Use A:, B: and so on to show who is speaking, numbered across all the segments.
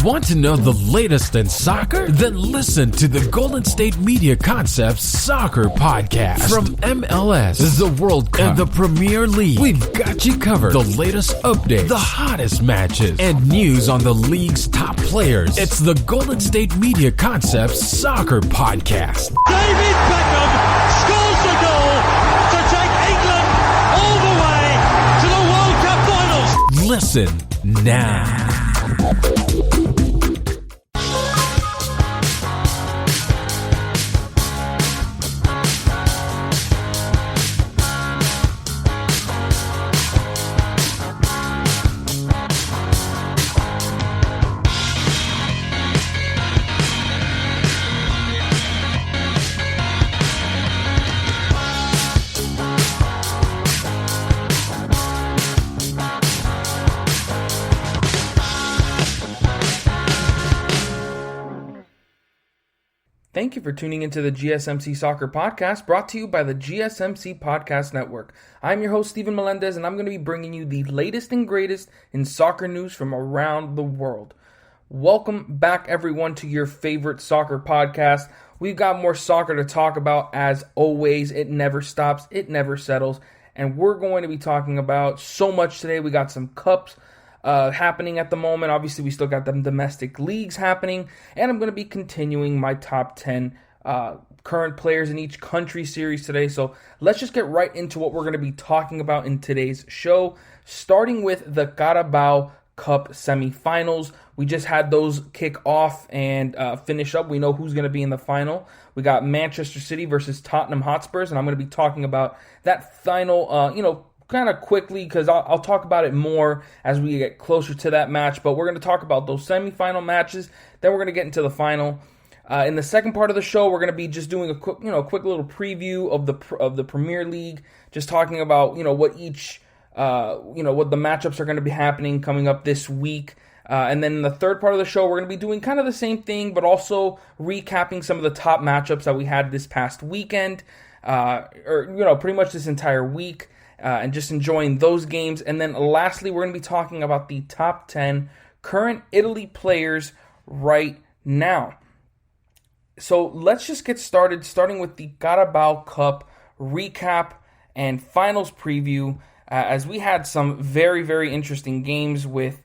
A: Want to know the latest in soccer? Then listen to the Golden State Media Concepts Soccer Podcast. From MLS, the World Cup, and the Premier League, we've got you covered. The latest updates, the hottest matches, and news on the league's top players. It's the Golden State Media Concepts Soccer Podcast.
B: David Beckham scores the goal to take England all the way to the World Cup Finals.
A: Listen now.
C: Thank you for tuning into the GSMC Soccer Podcast, brought to you by the GSMC Podcast Network. I'm your host, Steven Melendez, and I'm going to be bringing you the latest and greatest in soccer news from around the world. Welcome back, everyone, to your favorite soccer podcast. We've got more soccer to talk about, as always. It never stops, it never settles, and we're going to be talking about so much today. We got some cups happening at the moment. Obviously, we still got them domestic leagues happening, and I'm going to be continuing my top 10 current players in each country series today. So let's just get right into what we're going to be talking about in today's show, starting with the Carabao Cup Semi-Finals. We just had those kick off and finish up. We know who's going to be in the final. We got Manchester City versus Tottenham Hotspurs, and I'm going to be talking about that final, kind of quickly, because I'll talk about it more as we get closer to that match. But we're going to talk about those semifinal matches. Then we're going to get into the final. In the second part of the show, we're going to be just doing a quick little preview of the Premier League, just talking about what each what the matchups are going to be happening coming up this week. And then in the third part of the show, we're going to be doing kind of the same thing, but also recapping some of the top matchups that we had this past weekend, pretty much this entire week. And just enjoying those games. And then lastly, we're going to be talking about the top 10 current Italy players right now. So let's just get started, starting with the Carabao Cup recap and finals preview, as we had some very, very interesting games with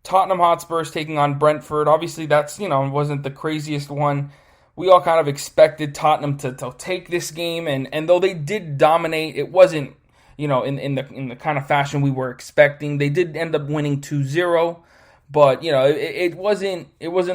C: Tottenham Hotspurs taking on Brentford. Obviously, that's, wasn't the craziest one. We all kind of expected Tottenham to take this game, and though they did dominate, it wasn't in the kind of fashion we were expecting. They did end up winning 2-0, but it wasn't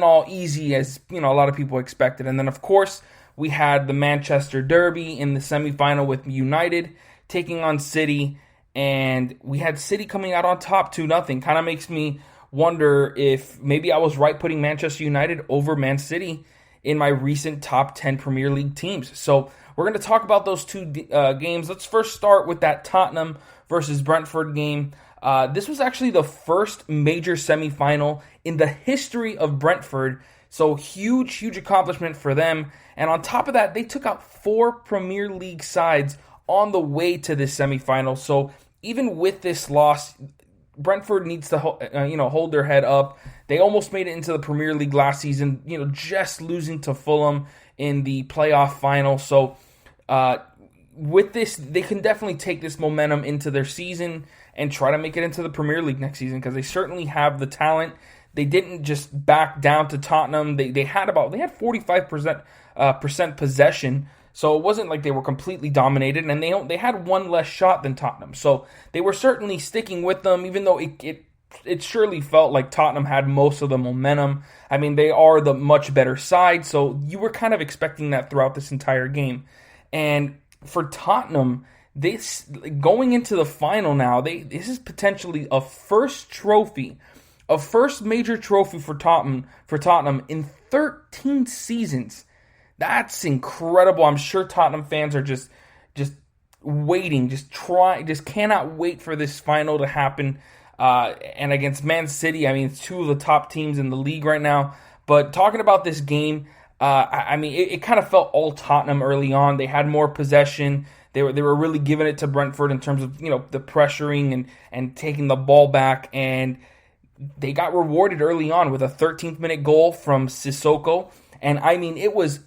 C: all easy as a lot of people expected. And then of course we had the Manchester Derby in the semifinal with United taking on City, and we had City coming out on top 2-0. Kind of makes me wonder if maybe I was right putting Manchester United over Man City in my recent top 10 Premier League teams. So we're going to talk about those two games. Let's first start with that Tottenham versus Brentford game. This was actually the first major semifinal in the history of Brentford. So huge accomplishment for them. And on top of that, they took out 4 Premier League sides on the way to this semifinal. So even with this loss, Brentford needs to hold their head up. They almost made it into the Premier League last season, just losing to Fulham in the playoff final. So with this, they can definitely take this momentum into their season and try to make it into the Premier League next season, because they certainly have the talent. They didn't just back down to Tottenham. They had 45% possession. So it wasn't like they were completely dominated, and they had one less shot than Tottenham. So they were certainly sticking with them, even though it surely felt like Tottenham had most of the momentum. I mean, they are the much better side, so you were kind of expecting that throughout this entire game. And for Tottenham, this going into the final now, this is potentially a first major trophy for Tottenham in 13 seasons. That's incredible. I'm sure Tottenham fans are just waiting, just cannot wait for this final to happen. And against Man City, I mean, it's 2 of the top teams in the league right now. But talking about this game, it kind of felt all Tottenham early on. They had more possession. They were really giving it to Brentford in terms of the pressuring and taking the ball back. And they got rewarded early on with a 13th minute goal from Sissoko. And I mean, it was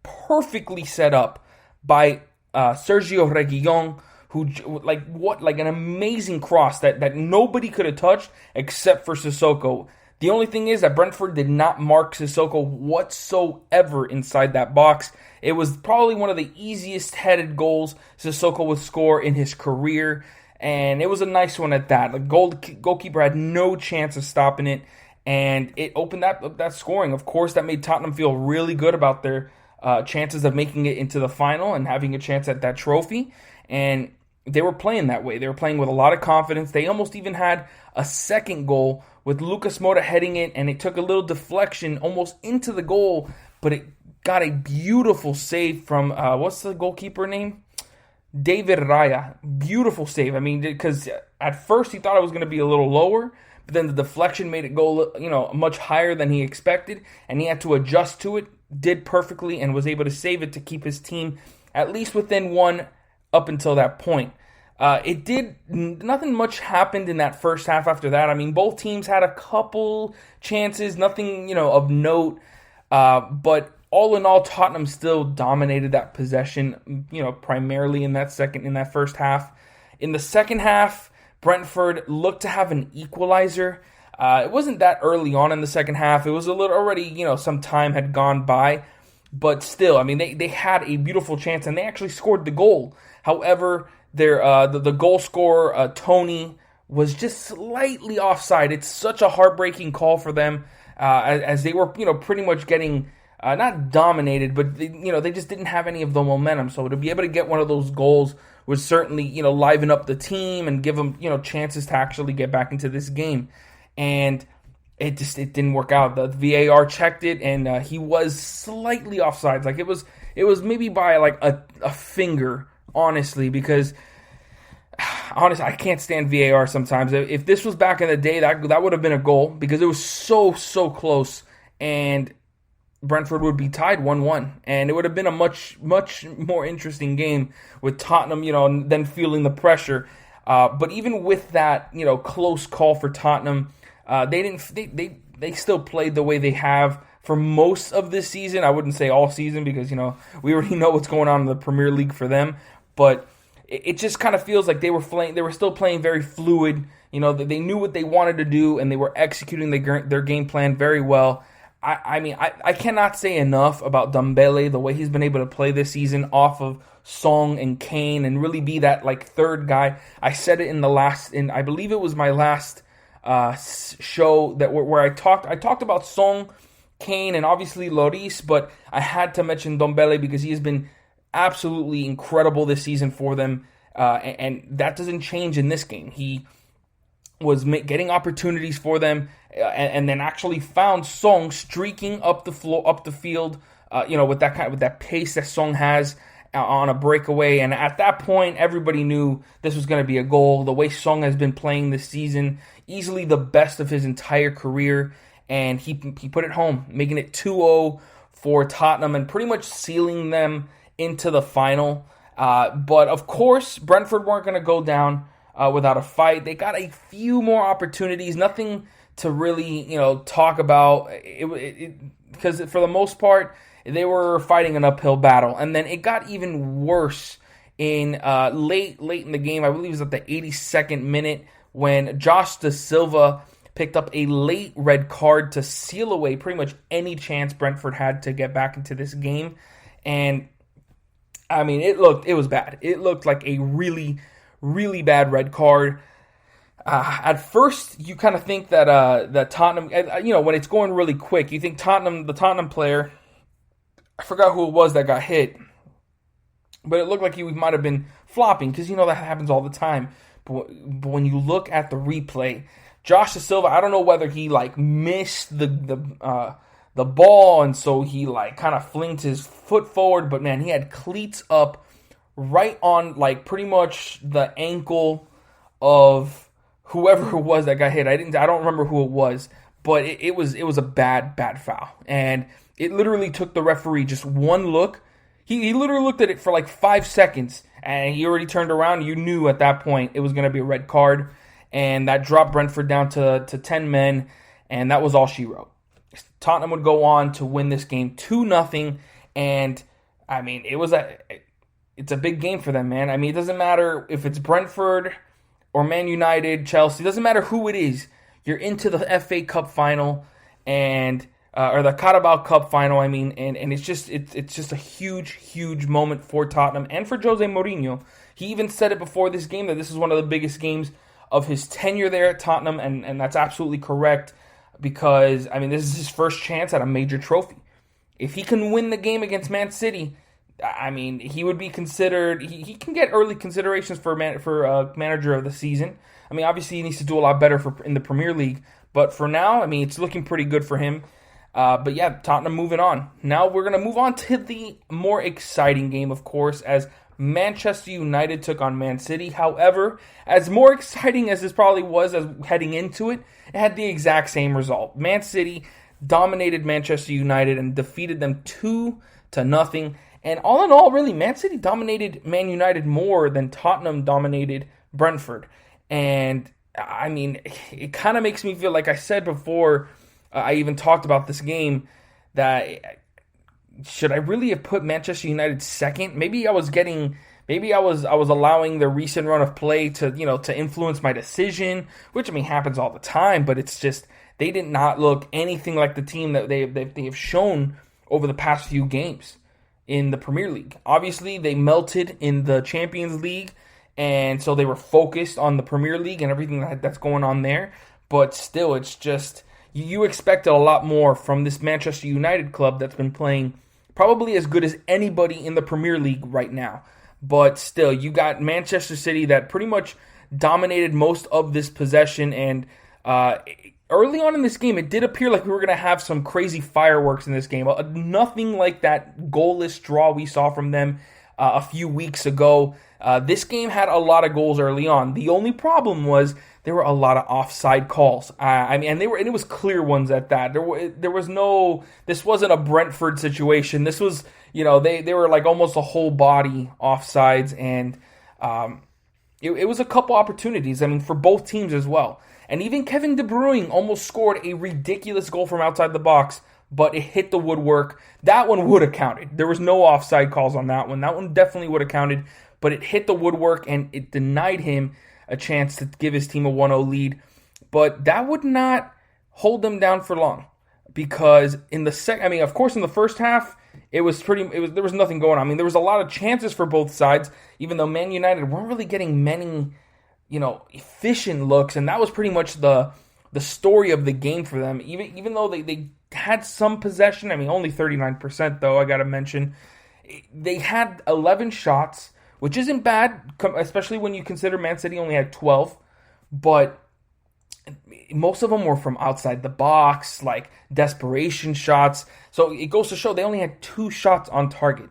C: perfectly set up by Sergio Reguilon, who like an amazing cross that nobody could have touched except for Sissoko. The only thing is that Brentford did not mark Sissoko whatsoever inside that box. It was probably one of the easiest headed goals Sissoko would score in his career, and it was a nice one at that. The goalkeeper had no chance of stopping it, and it opened that scoring. Of course, that made Tottenham feel really good about their chances of making it into the final and having a chance at that trophy, and they were playing that way. They were playing with a lot of confidence. They almost even had a second goal with Lucas Moura heading it, and it took a little deflection almost into the goal, but it got a beautiful save from, what's the goalkeeper name? David Raya. Beautiful save. I mean, because at first he thought it was going to be a little lower, but then the deflection made it go, much higher than he expected, and he had to adjust to it, did perfectly, and was able to save it to keep his team at least within one up until that point. Nothing much happened in that first half after that. I mean, both teams had a couple chances, nothing, of note. But all in all, Tottenham still dominated that possession, primarily in that first half. In the second half, Brentford looked to have an equalizer. It wasn't that early on in the second half. It was a little already, some time had gone by. But still, I mean, they had a beautiful chance, and they actually scored the goal. However, the goal scorer, Tony, was just slightly offside. It's such a heartbreaking call for them, as they were, pretty much getting not dominated, but they just didn't have any of the momentum. So to be able to get one of those goals would certainly, liven up the team and give them, chances to actually get back into this game. And it didn't work out. The VAR checked it, and he was slightly offside. Like it was maybe by like a finger. Honestly, because I can't stand VAR sometimes. If this was back in the day, that would have been a goal because it was so close, and Brentford would be tied 1-1, and it would have been a much more interesting game with Tottenham, then feeling the pressure. But even with that, close call for Tottenham, they still played the way they have for most of this season. I wouldn't say all season because we already know what's going on in the Premier League for them. But it just kind of feels like they were still playing very fluid. They knew what they wanted to do, and they were executing their game plan very well. I cannot say enough about Dembele, the way he's been able to play this season off of Song and Kane, and really be that like third guy. I said it I believe it was my last show where I talked about Song, Kane, and obviously Lloris, but I had to mention Dembele because he has been absolutely incredible this season for them, and that doesn't change in this game. He was getting opportunities for them, and then actually found Song streaking up the field, with that pace that Song has on a breakaway. And at that point, everybody knew this was going to be a goal. The way Song has been playing this season, easily the best of his entire career, and he put it home, making it 2-0 for Tottenham and pretty much sealing them into the final. But of course, Brentford weren't going to go down without a fight. They got a few more opportunities, nothing to really talk about, because for the most part they were fighting an uphill battle. And then it got even worse in late in the game. I believe it was at the 82nd minute when Josh Da Silva picked up a late red card to seal away pretty much any chance Brentford had to get back into this game. And I mean, it was bad. It looked like a really, really bad red card. At first, you kind of think that Tottenham, when it's going really quick, you think the Tottenham player, I forgot who it was that got hit, but it looked like he might have been flopping because that happens all the time. But when you look at the replay, Josh Da Silva, I don't know whether he missed the ball, and so he kind of flings his foot forward, but man, he had cleats up right on pretty much the ankle of whoever it was that got hit. I don't remember who it was, but it was a bad foul, and it literally took the referee just one look. He literally looked at it for 5 seconds, and he already turned around. You knew at that point it was going to be a red card, and that dropped Brentford down to 10 men, and that was all she wrote. Tottenham would go on to win this game 2-0, and I mean, it's a big game for them, man. I mean, it doesn't matter if it's Brentford or Man United, Chelsea, it doesn't matter who it is. You're into the FA Cup final and or the Carabao Cup final, I mean, and it's just a huge moment for Tottenham and for Jose Mourinho. He even said it before this game that this is one of the biggest games of his tenure there at Tottenham, and that's absolutely correct because, I mean, this is his first chance at a major trophy. If he can win the game against Man City, I mean, he would be considered, he can get early considerations for manager of the season. I mean, obviously he needs to do a lot better in the Premier League, but for now, I mean, it's looking pretty good for him. But yeah, Tottenham moving on. Now we're going to move on to the more exciting game, of course, as Manchester United took on Man City. However, as more exciting as this probably was as heading into it, it had the exact same result. Man City dominated Manchester United and defeated them 2-0. And all in all, really, Man City dominated Man United more than Tottenham dominated Brentford. And, I mean, it kind of makes me feel, like I said before, I even talked about this game, that should I really have put Manchester United second? Maybe I was allowing the recent run of play to influence my decision, which, I mean, happens all the time, but it's just, they did not look anything like the team that they have shown over the past few games in the Premier League. Obviously, they melted in the Champions League, and so they were focused on the Premier League and everything that's going on there, but still, it's just, you expected a lot more from this Manchester United club that's been playing probably as good as anybody in the Premier League right now. But still, you got Manchester City that pretty much dominated most of this possession. And early on in this game, it did appear like we were going to have some crazy fireworks in this game. Nothing like that goalless draw we saw from them a few weeks ago. This game had a lot of goals early on. The only problem was there were a lot of offside calls. And it was clear ones at that. There was no, this wasn't a Brentford situation. This was, they were like almost a whole body offsides, and it was a couple opportunities, I mean, for both teams as well. And even Kevin De Bruyne almost scored a ridiculous goal from outside the box, but it hit the woodwork. That one would have counted. There was no offside calls on that one. That one definitely would have counted, but it hit the woodwork and it denied him a chance to give his team a 1-0 lead. But that would not hold them down for long, because in the of course, in the first half, there was nothing going on. I mean, there was a lot of chances for both sides, even though Man United weren't really getting many, efficient looks, and that was pretty much the story of the game for them. Even though they had some possession, I mean, only 39% though, I got to mention. They had 11 shots, which isn't bad, especially when you consider Man City only had 12, but most of them were from outside the box, like desperation shots. So it goes to show they only had 2 shots on target.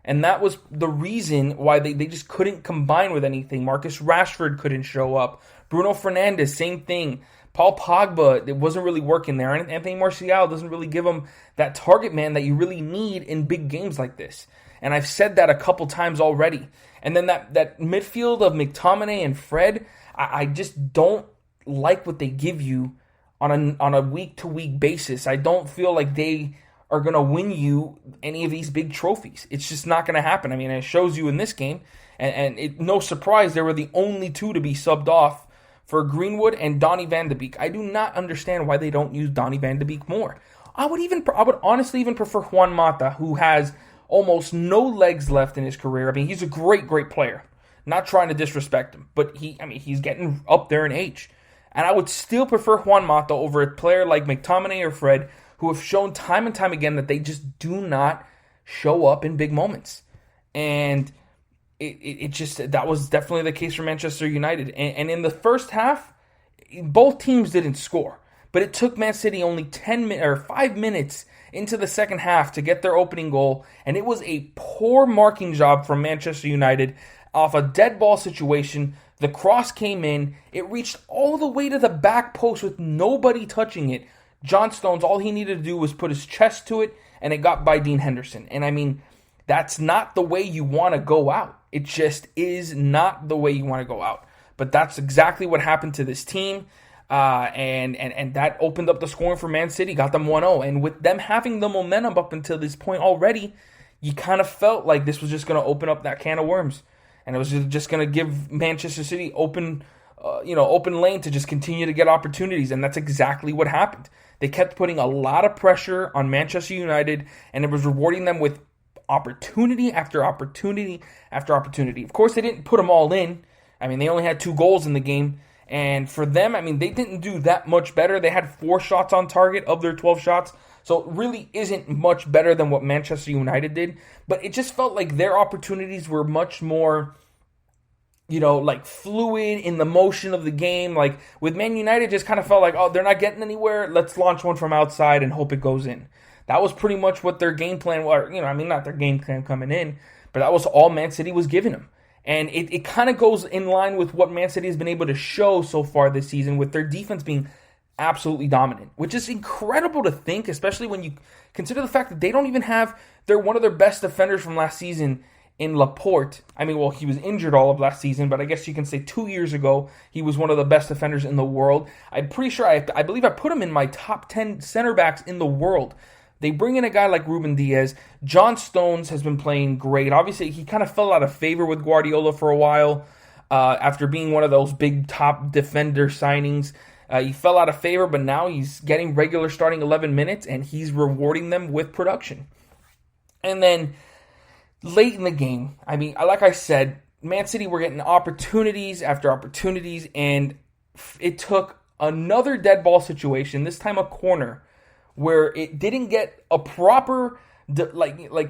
C: And that was the reason why they just couldn't combine with anything. Marcus Rashford couldn't show up. Bruno Fernandes, same thing. Paul Pogba, it wasn't really working there. And Anthony Martial doesn't really give him that target man that you really need in big games like this. And I've said that a couple times already. And then that midfield of McTominay and Fred, I just don't like what they give you on a week-to-week basis. I don't feel like they are going to win you any of these big trophies. It's just not going to happen. I mean, it shows you in this game. And no surprise, they were the only 2 to be subbed off for Greenwood and Donny van de Beek. I do not understand why they don't use Donny van de Beek more. I would honestly even prefer Juan Mata, who has almost no legs left in his career. I mean, he's a great player. Not trying to disrespect him, but he's getting up there in age. And I would still prefer Juan Mata over a player like McTominay or Fred, who have shown time and time again that they just do not show up in big moments. And that was definitely the case for Manchester United. And in the first half, both teams didn't score. But it took Man City only 5 minutes into the second half to get their opening goal, and it was a poor marking job from Manchester United off a dead ball situation. The cross came in, it reached all the way to the back post with nobody touching it. John Stones, all he needed to do was put his chest to it, and it got by Dean Henderson. And I mean, that's not the way you want to go out. It just is not the way you want to go out. but that's exactly what happened to this team. And that opened up the scoring for Man City, got them 1-0. And with them having the momentum up until this point already, you kind of felt like this was just going to open up that can of worms. And it was just going to give Manchester City open lane to just continue to get opportunities. And that's exactly what happened. They kept putting a lot of pressure on Manchester United, and it was rewarding them with opportunity after opportunity after opportunity. Of course, they didn't put them all in. I mean, they only had 2 goals in the game. And for them, I mean, they didn't do that much better. They had 4 shots on target of their 12 shots. So it really isn't much better than what Manchester United did. But it just felt like their opportunities were much more, like fluid in the motion of the game. Like with Man United, just kind of felt like, oh, they're not getting anywhere. Let's launch one from outside and hope it goes in. That was pretty much what their game plan was. Not their game plan coming in, but that was all Man City was giving them. And it kind of goes in line with what Man City has been able to show so far this season, with their defense being absolutely dominant, which is incredible to think, especially when you consider the fact that they don't even have one of their best defenders from last season in Laporte. I mean, well, he was injured all of last season, but I guess you can say 2 years ago, he was one of the best defenders in the world. I'm pretty sure, I believe I put him in my top 10 center backs in the world. They bring in a guy like Ruben Diaz. John Stones has been playing great. Obviously, he kind of fell out of favor with Guardiola for a while after being one of those big top defender signings. He fell out of favor, but now he's getting regular starting 11 minutes, and he's rewarding them with production. And then late in the game, I mean, like I said, Man City were getting opportunities after opportunities, and it took another dead ball situation, this time a corner, where it didn't get a proper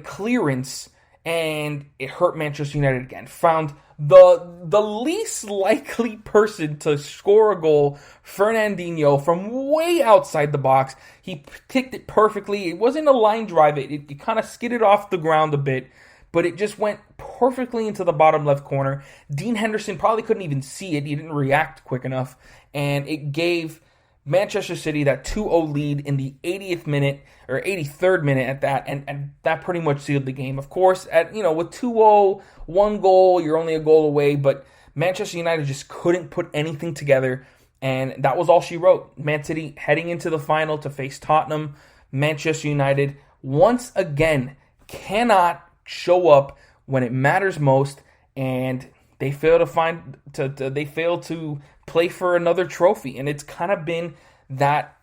C: clearance, and it hurt Manchester United again. Found the least likely person to score a goal, Fernandinho, from way outside the box. He ticked it perfectly. It wasn't a line drive. It kind of skidded off the ground a bit, but it just went perfectly into the bottom left corner. Dean Henderson probably couldn't even see it. He didn't react quick enough, and it gave Manchester City that 2-0 lead in the 80th minute, or 83rd minute at that, and that pretty much sealed the game. Of course, with 2-0, 1 goal, you're only a goal away, but Manchester United just couldn't put anything together, and that was all she wrote. Man City heading into the final to face Tottenham. Manchester United once again cannot show up when it matters most, and they fail to play for another trophy. And it's kind of been that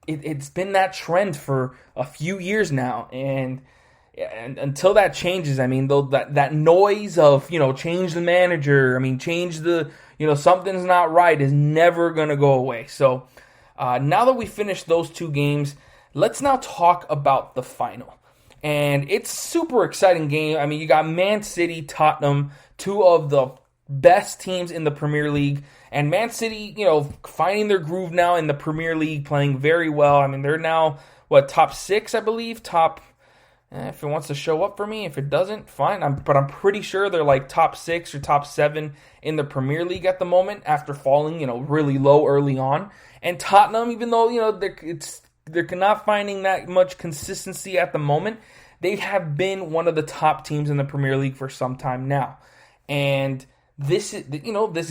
C: it's been that trend for a few years now, and until that changes, I mean, though, that noise of change the manager, I mean, change the something's not right, is never gonna go away. So now that we finished those 2 games, let's now talk about the final. And it's a super exciting game. I mean, you got Man City, Tottenham, 2 of the best teams in the Premier League. And Man City, finding their groove now in the Premier League, playing very well. I mean, they're now, top 6, I believe? If it wants to show up for me. If it doesn't, fine. But I'm pretty sure they're like top 6 or top 7 in the Premier League at the moment, after falling, really low early on. And Tottenham, even though, they're not finding that much consistency at the moment, they have been one of the top teams in the Premier League for some time now. And this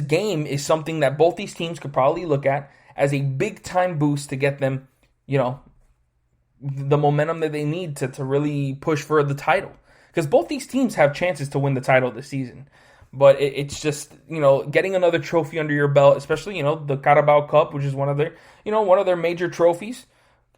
C: game is something that both these teams could probably look at as a big time boost to get them, the momentum that they need to really push for the title. Because both these teams have chances to win the title this season. But it's just, getting another trophy under your belt, especially, the Carabao Cup, which is one of their major trophies.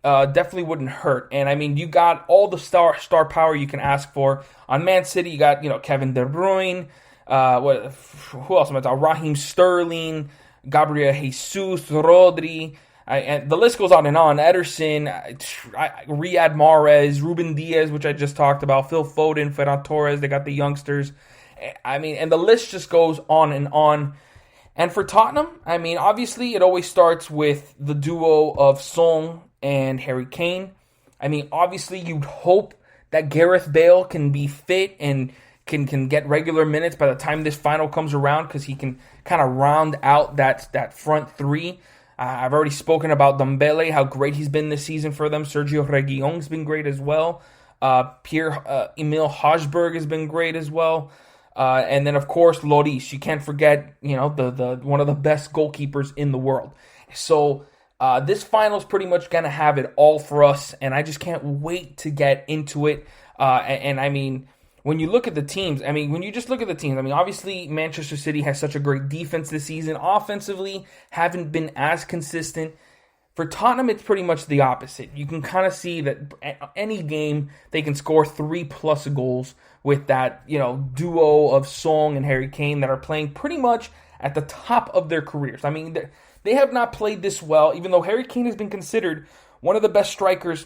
C: Definitely wouldn't hurt. And I mean, you got all the star power you can ask for. On Man City, you got, Kevin De Bruyne, who else am I talking? Raheem Sterling, Gabriel Jesus, Rodri, and the list goes on and on. Ederson, Riyad Mahrez, Ruben Diaz, which I just talked about, Phil Foden, Ferran Torres, they got the youngsters. I mean, and the list just goes on and on. And for Tottenham, I mean, obviously it always starts with the duo of Son and Harry Kane. I mean, obviously you'd hope that Gareth Bale can be fit and can get regular minutes by the time this final comes around, because he can kind of round out that front 3. I've already spoken about Dembele, how great he's been this season for them. Sergio Reguilon's been great as well. Pierre-Emile Hojbjerg has been great as well. And then, of course, Lloris. You can't forget, the one of the best goalkeepers in the world. So this final is pretty much going to have it all for us, and I just can't wait to get into it. And I mean, when you look at the teams, obviously Manchester City has such a great defense this season. Offensively, haven't been as consistent. For Tottenham, it's pretty much the opposite. You can kind of see that any game, they can score 3+ goals with that, duo of Song and Harry Kane that are playing pretty much at the top of their careers. I mean, they have not played this well, even though Harry Kane has been considered one of the best strikers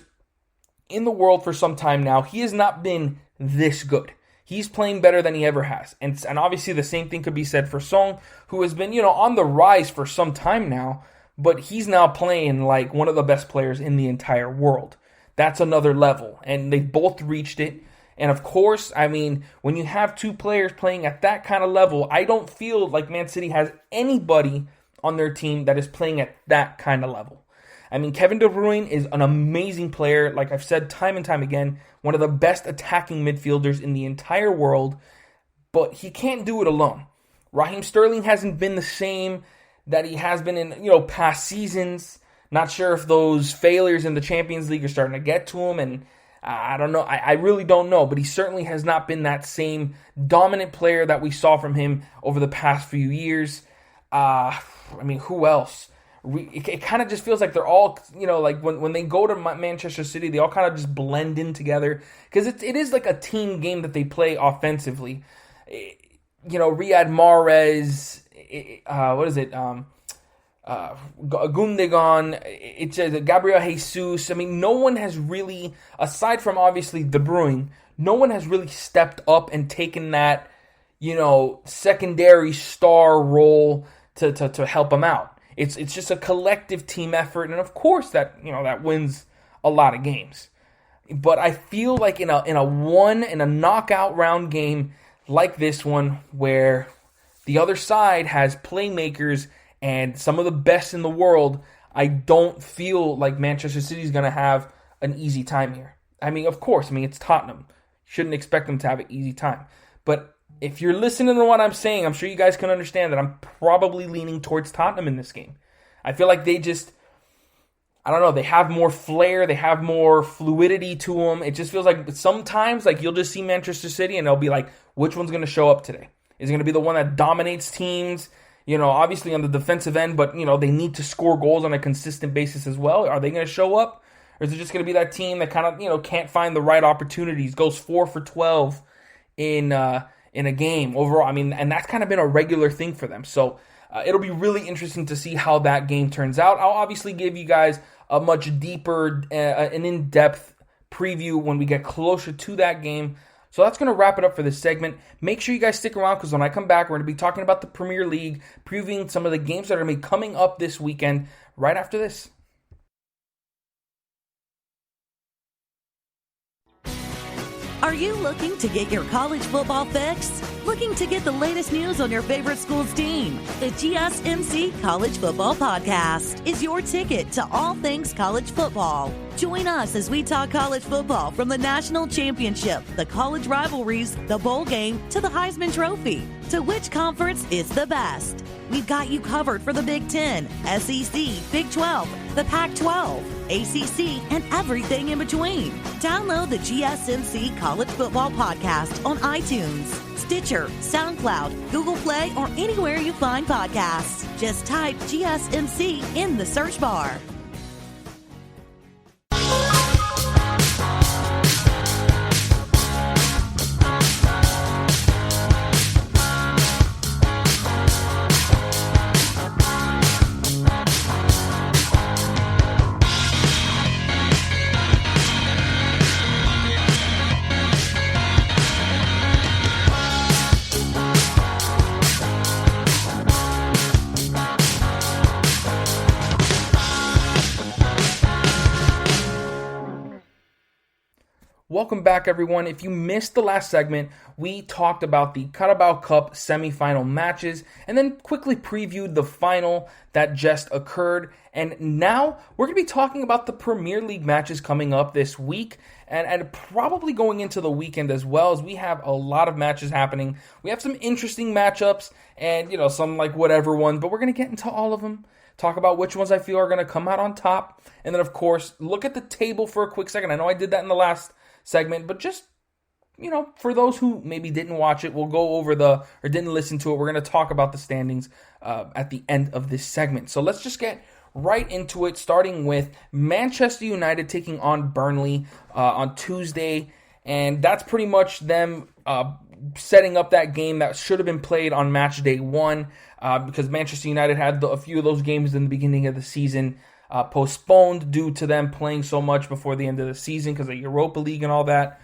C: in the world for some time now. He has not been this good. He's playing better than he ever has. And obviously the same thing could be said for Song, who has been, on the rise for some time now, but he's now playing like one of the best players in the entire world. That's another level, and they both reached it. And of course, I mean, when you have two players playing at that kind of level, I don't feel like Man City has anybody on their team that is playing at that kind of level. I mean, Kevin De Bruyne is an amazing player. Like I've said time and time again, one of the best attacking midfielders in the entire world, but he can't do it alone. Raheem Sterling hasn't been the same that he has been in, past seasons. Not sure if those failures in the Champions League are starting to get to him, and I don't know. I really don't know, but he certainly has not been that same dominant player that we saw from him over the past few years. I mean, who else? It kind of just feels like they're all, like when they go to Manchester City, they all kind of just blend in together, because it is like a team game that they play offensively. Riyad Mahrez, Gundogan, it's Gabriel Jesus. I mean, no one has really, aside from obviously De Bruyne, no one has really stepped up and taken that, secondary star role to help them out. It's just a collective team effort, and of course that wins a lot of games. But I feel like in a knockout round game like this one, where the other side has playmakers and some of the best in the world, I don't feel like Manchester City is going to have an easy time here. I mean, of course, it's Tottenham. Shouldn't expect them to have an easy time. But if you're listening to what I'm saying, I'm sure you guys can understand that I'm probably leaning towards Tottenham in this game. I feel like they just, I don't know, they have more flair, they have more fluidity to them. It just feels like sometimes you'll just see Manchester City and they'll be like, which one's going to show up today? Is it going to be the one that dominates teams, obviously on the defensive end, but, they need to score goals on a consistent basis as well? Are they going to show up? Or is it just going to be that team that kind of, can't find the right opportunities, goes 4 for 12 in a game overall? I mean, and that's kind of been a regular thing for them. So it'll be really interesting to see how that game turns out. I'll obviously give you guys a much deeper and in-depth preview when we get closer to that game. So that's going to wrap it up for this segment. Make sure you guys stick around, because when I come back, we're going to be talking about the Premier League, previewing some of the games that are going to be coming up this weekend right after this.
D: Are you looking to get your college football fix? Looking to get the latest news on your favorite school's team? The GSMC College Football Podcast is your ticket to all things college football. Join us as we talk college football, from the national championship, the college rivalries, the bowl game, to the Heisman Trophy. To which conference is the best? We've got you covered for the Big Ten, SEC, Big 12, the Pac-12, ACC, and everything in between. Download the GSMC College Football Podcast on iTunes, Stitcher, SoundCloud, Google Play, or anywhere you find podcasts. Just type GSMC in the search bar.
C: Welcome back, everyone. If you missed the last segment, we talked about the Carabao Cup semi-final matches and then quickly previewed the final that just occurred. And now we're going to be talking about the Premier League matches coming up this week and probably going into the weekend as well, as we have a lot of matches happening. We have some interesting matchups and, some like whatever ones, but we're going to get into all of them. Talk about which ones I feel are going to come out on top. And then, of course, look at the table for a quick second. I know I did that in the last segment, but just, for those who maybe didn't watch it, we'll go over or didn't listen to it. We're going to talk about the standings at the end of this segment. So let's just get right into it, starting with Manchester United taking on Burnley on Tuesday. And that's pretty much them setting up that game that should have been played on match day one, because Manchester United had a few of those games in the beginning of the season postponed due to them playing so much before the end of the season because of Europa League and all that.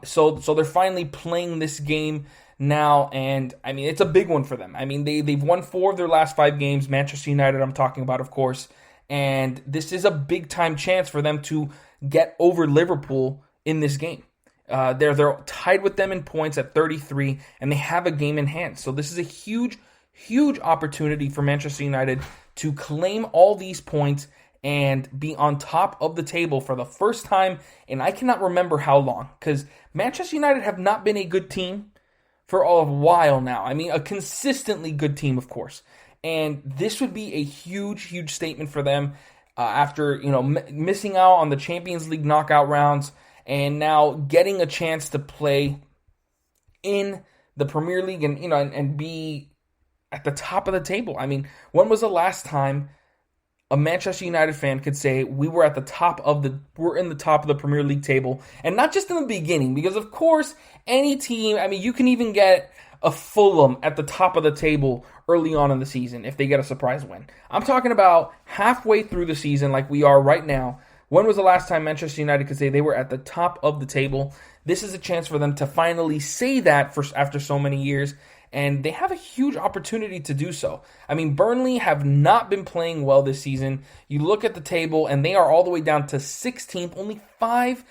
C: So they're finally playing this game now, and I mean, it's a big one for them. I mean, they've won 4 of their last 5 games, Manchester United I'm talking about, of course, and this is a big-time chance for them to get over Liverpool in this game. They're tied with them in points at 33, and they have a game in hand. So this is a huge, huge opportunity for Manchester United to claim all these points and be on top of the table for the first time, and I cannot remember how long, because Manchester United have not been a good team for a while now. I mean, a consistently good team, of course, and this would be a huge, huge statement for them after missing out on the Champions League knockout rounds and now getting a chance to play in the Premier League and be at the top of the table. I mean, when was the last time a Manchester United fan could say we're in the top of the Premier League table, and not just in the beginning, because of course any team, I mean, you can even get a Fulham at the top of the table early on in the season if they get a surprise win. I'm talking about halfway through the season like we are right now. When was the last time Manchester United could say they were at the top of the table? This is a chance for them to finally say that after so many years, and they have a huge opportunity to do so. I mean, Burnley have not been playing well this season. You look at the table, and they are all the way down to 16th, only 5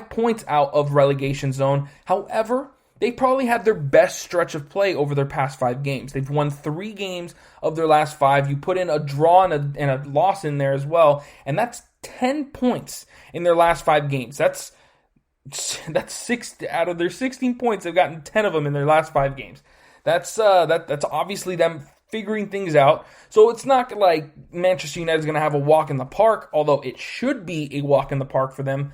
C: points out of relegation zone. However, they probably had their best stretch of play over their past 5 games. They've won 3 games of their last 5. You put in a draw and a loss in there as well, and that's 10 points in their last 5 games. That's 6 out of their 16 points. They've gotten 10 of them in their last 5 games. That's obviously them figuring things out. So it's not like Manchester United is going to have a walk in the park, although it should be a walk in the park for them.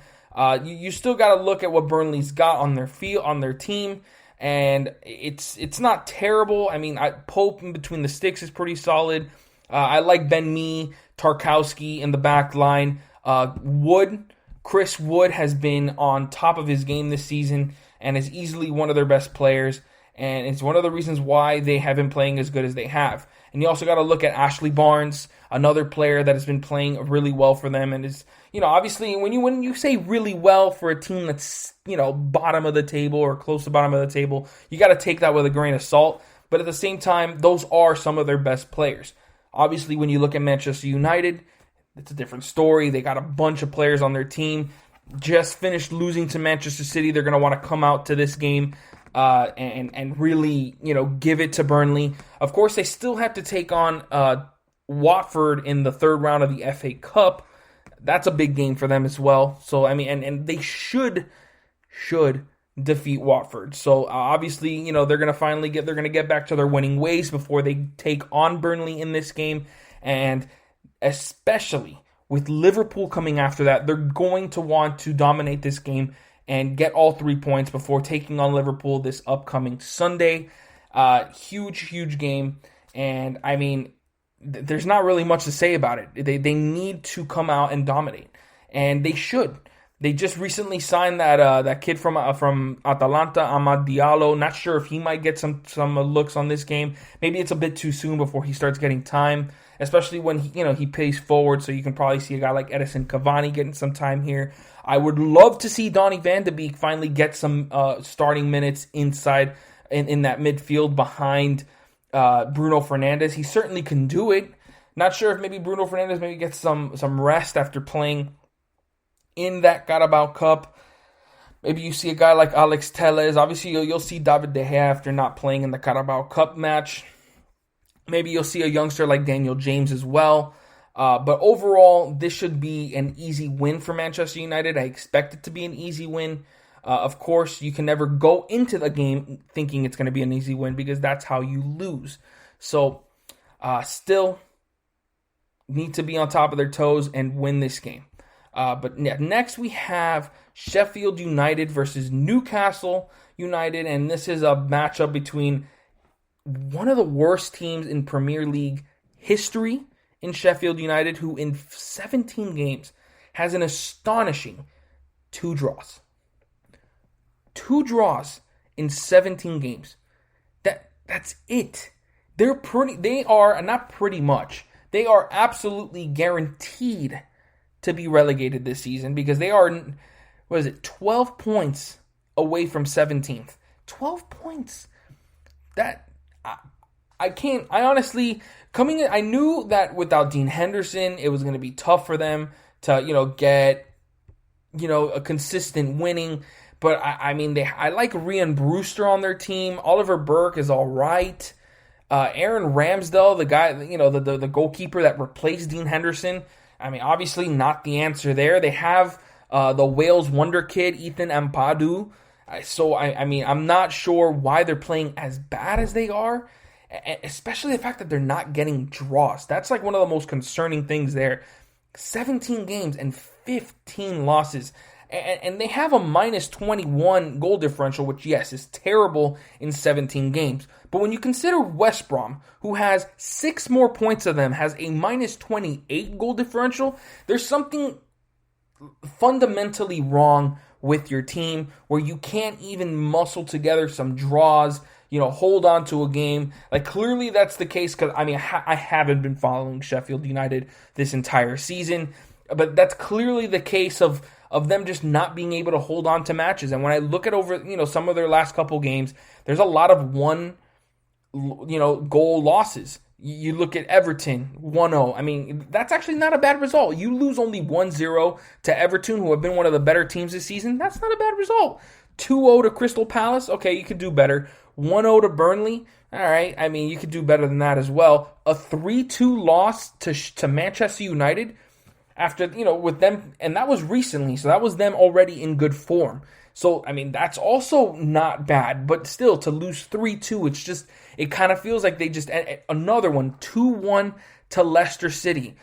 C: You still got to look at what Burnley's got on their team, and it's not terrible. I mean, Pope in between the sticks is pretty solid. I like Ben Mee, Tarkowski in the back line. Chris Wood has been on top of his game this season and is easily one of their best players, and it's one of the reasons why they have been playing as good as they have. And you also got to look at Ashley Barnes, another player that has been playing really well for them, and is, obviously when you say really well for a team that's, bottom of the table or close to bottom of the table, you got to take that with a grain of salt. But at the same time, those are some of their best players. Obviously, when you look at Manchester United, it's a different story. They got a bunch of players on their team. Just finished losing to Manchester City. They're going to want to come out to this game and really, give it to Burnley. Of course, they still have to take on Watford in the 3rd round of the FA Cup. That's a big game for them as well. So, I mean, and they should defeat Watford. So, obviously, they're going to get back to their winning ways before they take on Burnley in this game. And especially with Liverpool coming after that, they're going to want to dominate this game and get all 3 points before taking on Liverpool this upcoming Sunday. Huge game. And, I mean, there's not really much to say about it. They need to come out and dominate. And they should. They just recently signed that kid from Atalanta, Amad Diallo. Not sure if he might get some looks on this game. Maybe it's a bit too soon before he starts getting time, especially when he plays forward. So you can probably see a guy like Edison Cavani getting some time here. I would love to see Donny van de Beek finally get some starting minutes inside in that midfield behind Bruno Fernandes. He certainly can do it. Not sure if maybe Bruno Fernandes maybe gets some rest after playing in that Carabao Cup. Maybe you see a guy like Alex Telles. Obviously, you'll see David De Gea after not playing in the Carabao Cup match. Maybe you'll see a youngster like Daniel James as well. But overall, this should be an easy win for Manchester United. I expect it to be an easy win. Of course, you can never go into the game thinking it's going to be an easy win because that's how you lose. So, still need to be on top of their toes and win this game. But next we have Sheffield United versus Newcastle United, and this is a matchup between one of the worst teams in Premier League history in Sheffield United, who in 17 games has an astonishing 2 draws. 2 draws in 17 games. That's it. They are absolutely guaranteed to be relegated this season because they are, 12 points away from 17th. 12 points. I honestly, coming in, I knew that without Dean Henderson, it was going to be tough for them to, get, a consistent winning. But I like Ryan Brewster on their team. Oliver Burke is all right. Aaron Ramsdale, the guy, the goalkeeper that replaced Dean Henderson. Obviously not the answer there. They have the Wales wonder kid, Ethan Ampadu. So, I'm not sure why they're playing as bad as they are, especially the fact that they're not getting draws. That's like one of the most concerning things there. 17 games and 15 losses. And they have a minus 21 goal differential, which, yes, is terrible in 17 games. But when you consider West Brom, who has 6 more points than them, has a minus 28 goal differential, there's something fundamentally wrong with your team where you can't even muscle together some draws, hold on to a game. Like, clearly that's the case because, I haven't been following Sheffield United this entire season, but that's clearly the case of them just not being able to hold on to matches. And when I look at over, some of their last couple games, there's a lot of one, goal losses. You look at Everton, 1-0. That's actually not a bad result. You lose only 1-0 to Everton, who have been one of the better teams this season. That's not a bad result. 2-0 to Crystal Palace. Okay, you could do better. 1-0 to Burnley. All right. You could do better than that as well. A 3-2 loss to Manchester United. After, with them, and that was recently, so that was them already in good form. So, that's also not bad, but still, to lose 3-2, it kind of feels like they just, another one, 2-1 to Leicester City.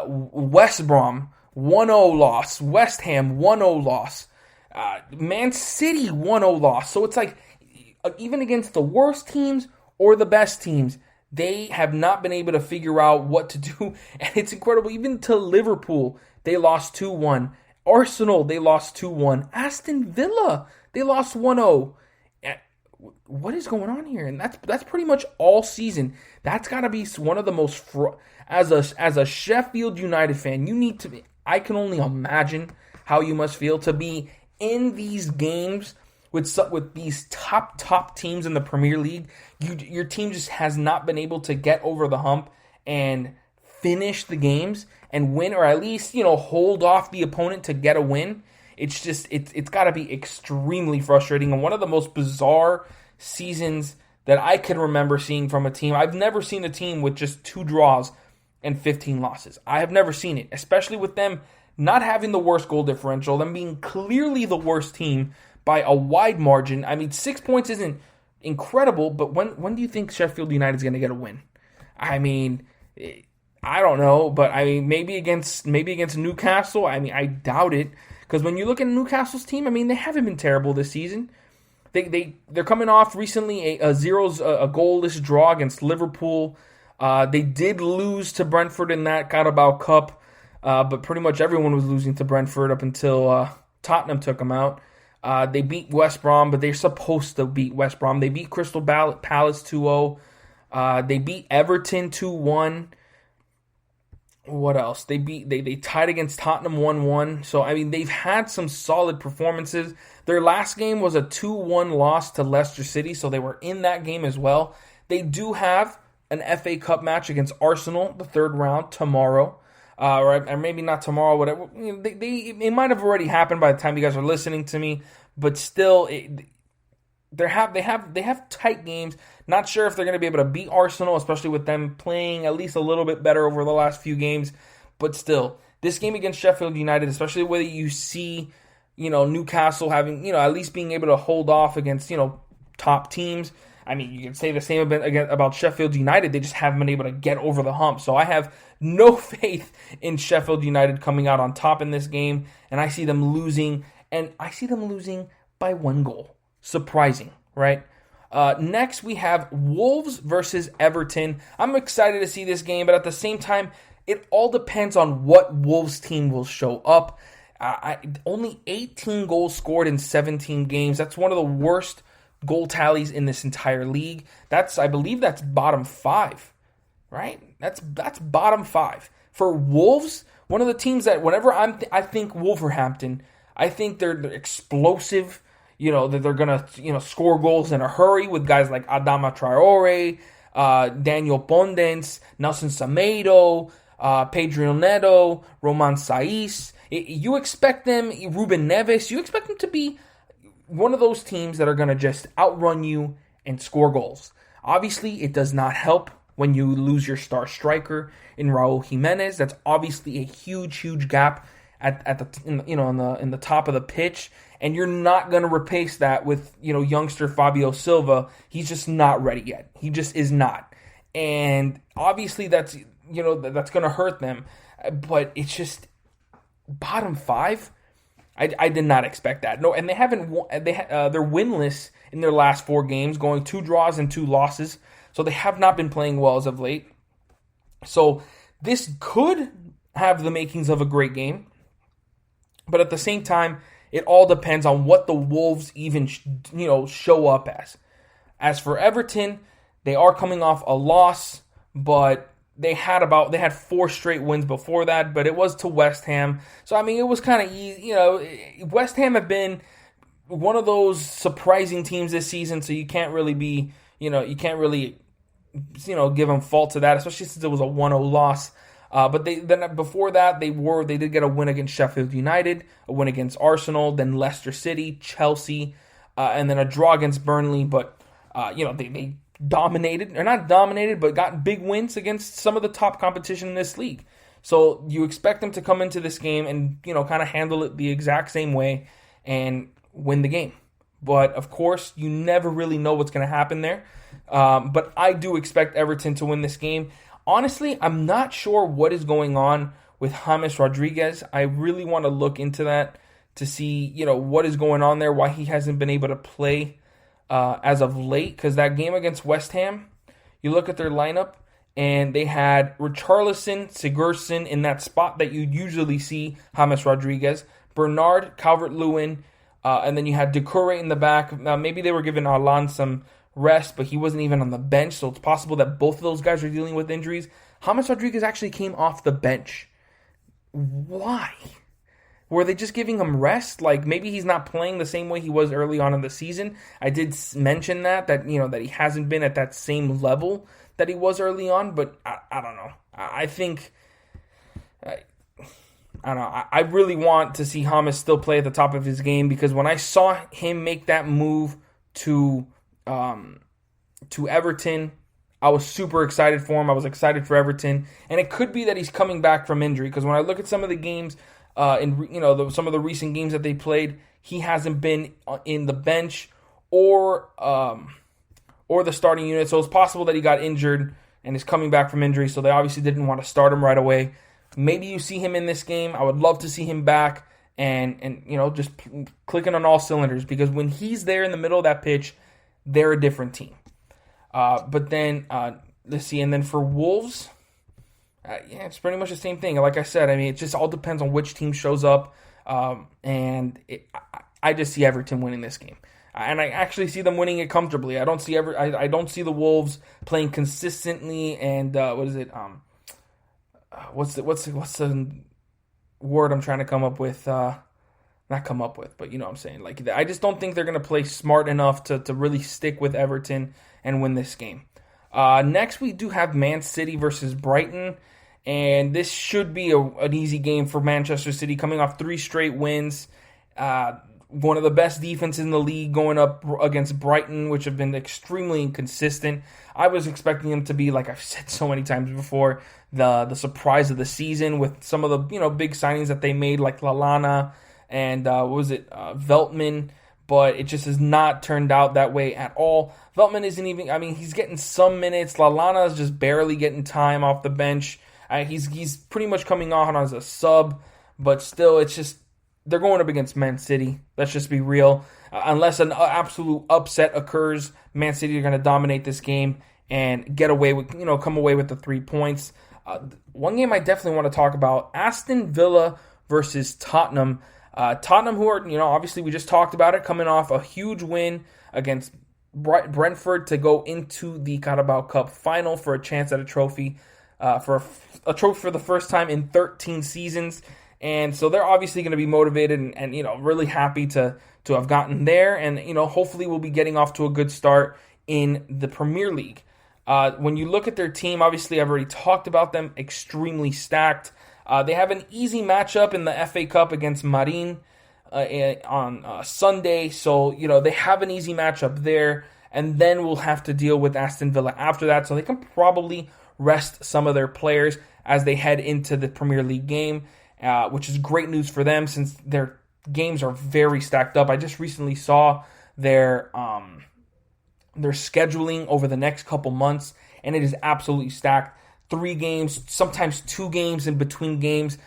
C: West Brom, 1-0 loss. West Ham, 1-0 loss. Man City, 1-0 loss. So it's like, even against the worst teams or the best teams, they have not been able to figure out what to do, and it's incredible. Even to Liverpool, they lost 2-1. Arsenal, they lost 2-1. Aston Villa, they lost 1-0. What is going on here? And that's pretty much all season. That's got to be one of the most as a Sheffield United fan, you need to be. I can only imagine how you must feel to be in these games with these top teams in the Premier League. Your team just has not been able to get over the hump and finish the games and win, or at least hold off the opponent to get a win. It's got to be extremely frustrating, and one of the most bizarre seasons that I can remember seeing from a team. I've never seen a team with just 2 draws and 15 losses. I have never seen it, especially with them not having the worst goal differential, them being clearly the worst team by a wide margin. 6 points isn't incredible, but when do you think Sheffield United is going to get a win? I don't know, but maybe against Newcastle. I doubt it, because when you look at Newcastle's team, they haven't been terrible this season. They're coming off recently a goalless draw against Liverpool. They did lose to Brentford in that Carabao Cup, but pretty much everyone was losing to Brentford up until Tottenham took them out. They beat West Brom, but they're supposed to beat West Brom. They beat Crystal Palace 2-0. They beat Everton 2-1. What else? They tied against Tottenham 1-1. So, they've had some solid performances. Their last game was a 2-1 loss to Leicester City, so they were in that game as well. They do have an FA Cup match against Arsenal, the third round, tomorrow. or maybe not tomorrow, whatever. It might have already happened by the time you guys are listening to me, but still, they have tight games. Not sure if they're going to be able to beat Arsenal, especially with them playing at least a little bit better over the last few games. But still, this game against Sheffield United, especially whether you see, Newcastle having, at least being able to hold off against, top teams. I mean, you can say the same about Sheffield United. They just haven't been able to get over the hump. So I have no faith in Sheffield United coming out on top in this game. And I see them losing. And I see them losing by 1 goal. Surprising, right? Next, we have Wolves versus Everton. I'm excited to see this game, but at the same time, it all depends on what Wolves team will show up. Only 18 goals scored in 17 games. That's one of the worst goal tallies in this entire league. I believe that's bottom 5, right? That's bottom 5 for Wolves. One of the teams that whenever I think Wolverhampton, I think they're explosive. That they're gonna score goals in a hurry with guys like Adama Traore, Daniel Pondence, Nelson Semedo, Pedro Neto, Roman Saiz. You expect them, Ruben Neves. You expect them to be one of those teams that are going to just outrun you and score goals. Obviously, it does not help when you lose your star striker in Raul Jimenez. That's obviously a huge gap at in the top of the pitch, and you're not going to replace that with youngster Fabio Silva. He's just not ready yet. He just is not, and obviously that's that's going to hurt them. But it's just bottom 5. I did not expect that. No, and they haven't. They're winless in their last 4 games, going 2 draws and 2 losses. So they have not been playing well as of late. So this could have the makings of a great game, but at the same time, it all depends on what the Wolves even show up as. As for Everton, they are coming off a loss, but they had 4 straight wins before that, but it was to West Ham. So, I mean, it was kind of easy. West Ham have been one of those surprising teams this season, so you can't really be, give them fault to that, especially since it was a 1-0 loss. But before that, they did get a win against Sheffield United, a win against Arsenal, then Leicester City, Chelsea, and then a draw against Burnley. But, they dominated, or not dominated, but got big wins against some of the top competition in this league. So you expect them to come into this game and, kind of handle it the exact same way and win the game. But, of course, you never really know what's going to happen there. But I do expect Everton to win this game. Honestly, I'm not sure what is going on with James Rodriguez. I really want to look into that to see, what is going on there, why he hasn't been able to play as of late. Because that game against West Ham, you look at their lineup, and they had Richarlison, Sigurdsson in that spot that you usually see James Rodriguez, Bernard, Calvert-Lewin, and then you had Doucouré in the back. Now, maybe they were giving Allan some rest, but he wasn't even on the bench, so it's possible that both of those guys are dealing with injuries. James Rodriguez actually came off the bench. Why? Were they just giving him rest? Like, maybe he's not playing the same way he was early on in the season. I did mention that he hasn't been at that same level that he was early on, but I don't know. I think, I don't know. I really want to see James still play at the top of his game, because when I saw him make that move to Everton, I was super excited for him. I was excited for Everton, and it could be that he's coming back from injury, because when I look at some of the games, some of the recent games that they played, he hasn't been in the bench or the starting unit. So it's possible that he got injured and is coming back from injury. So they obviously didn't want to start him right away. Maybe you see him in this game. I would love to see him back and just clicking on all cylinders, because when he's there in the middle of that pitch, they're a different team. But then, let's see. And then for Wolves, it's pretty much the same thing. Like I said, I mean, it just all depends on which team shows up. I just see Everton winning this game. And I actually see them winning it comfortably. I don't see I don't see the Wolves playing consistently. And what's the word I'm trying to come up with? Not come up with, but you know what I'm saying. Like, I just don't think they're going to play smart enough to really stick with Everton and win this game. Next, we do have Man City versus Brighton. And this should be an easy game for Manchester City, coming off 3 straight wins. One of the best defenses in the league, going up against Brighton, which have been extremely inconsistent. I was expecting them to be, like I've said so many times before, the surprise of the season with some of the big signings that they made, like Lallana and Veltman. But it just has not turned out that way at all. Veltman isn't even, he's getting some minutes. Lallana is just barely getting time off the bench. He's pretty much coming on as a sub, but still, it's just, they're going up against Man City. Let's just be real. Unless an absolute upset occurs, Man City are going to dominate this game and come away with the 3 points. One game I definitely want to talk about, Aston Villa versus Tottenham. Tottenham, who are, obviously we just talked about it, coming off a huge win against Brentford to go into the Carabao Cup final for a chance at a trophy, for a trophy for the first time in 13 seasons. And so they're obviously going to be motivated and really happy to have gotten there. And, hopefully we'll be getting off to a good start in the Premier League. When you look at their team, obviously I've already talked about them, extremely stacked. They have an easy matchup in the FA Cup against Marine on Sunday. So, they have an easy matchup there. And then we'll have to deal with Aston Villa after that. So they can probably rest some of their players as they head into the Premier League game, which is great news for them since their games are very stacked up. I just recently saw their scheduling over the next couple months, and it is absolutely stacked. 3 games, sometimes 2 games in between games,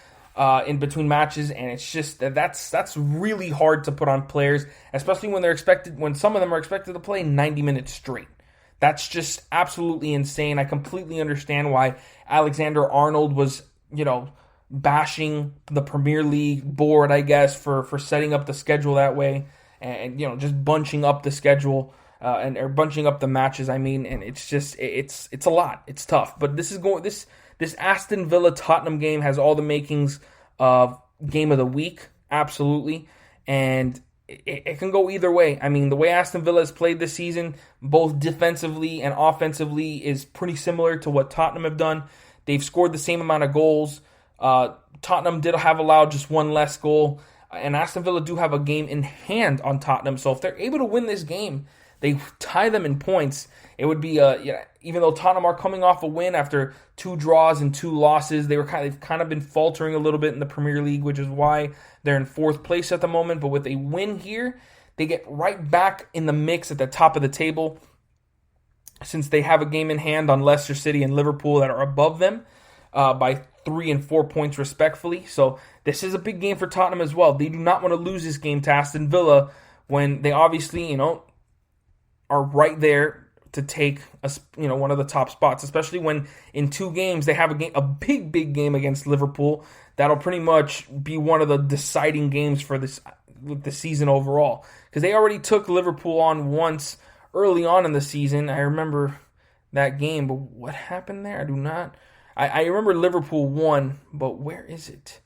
C: in between matches, and it's just that's really hard to put on players, especially when some of them are expected to play 90 minutes straight. That's just absolutely insane. I completely understand why Alexander Arnold was, bashing the Premier League board, I guess, for setting up the schedule that way, and just bunching up the schedule. Or bunching up the matches, and it's just it's a lot. It's tough, but this Aston Villa Tottenham game has all the makings of game of the week, absolutely, and it can go either way. The way Aston Villa has played this season, both defensively and offensively, is pretty similar to what Tottenham have done. They've scored the same amount of goals. Tottenham did have allowed just 1 less goal, and Aston Villa do have a game in hand on Tottenham. So if they're able to win this game, they tie them in points. It would be even though Tottenham are coming off a win after 2 draws and 2 losses, they've kind of been faltering a little bit in the Premier League, which is why they're in 4th place at the moment. But with a win here, they get right back in the mix at the top of the table, since they have a game in hand on Leicester City and Liverpool that are above them by 3 and 4 points respectfully. So this is a big game for Tottenham as well. They do not want to lose this game to Aston Villa when they obviously, are right there to take one of the top spots, especially when in 2 games they have a big game against Liverpool. That'll pretty much be one of the deciding games for the season overall, because they already took Liverpool on once early on in the season. I remember that game, but what happened there? I remember Liverpool won, but where is it?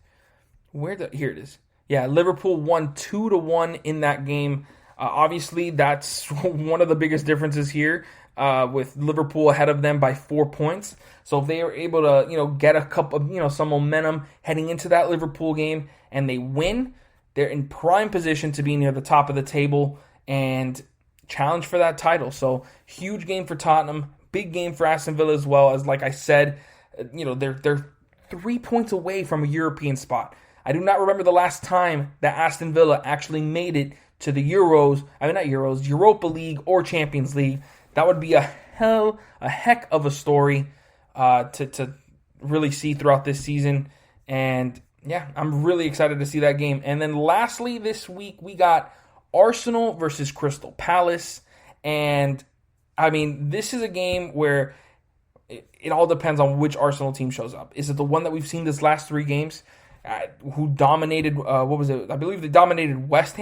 C: Here it is. Yeah, Liverpool won 2-1 in that game. Obviously, that's one of the biggest differences here, with Liverpool ahead of them by 4 points. So if they are able to, get a couple of, some momentum heading into that Liverpool game, and they win, they're in prime position to be near the top of the table and challenge for that title. So huge game for Tottenham, big game for Aston Villa as well. As like I said, they're 3 points away from a European spot. I do not remember the last time that Aston Villa actually made it to the Europa League or Champions League. That would be a heck of a story to really see throughout this season. And yeah, I'm really excited to see that game. And then lastly, this week we got Arsenal versus Crystal Palace. And this is a game where it all depends on which Arsenal team shows up. Is it the one that we've seen this last 3 games? Who dominated, I believe they dominated West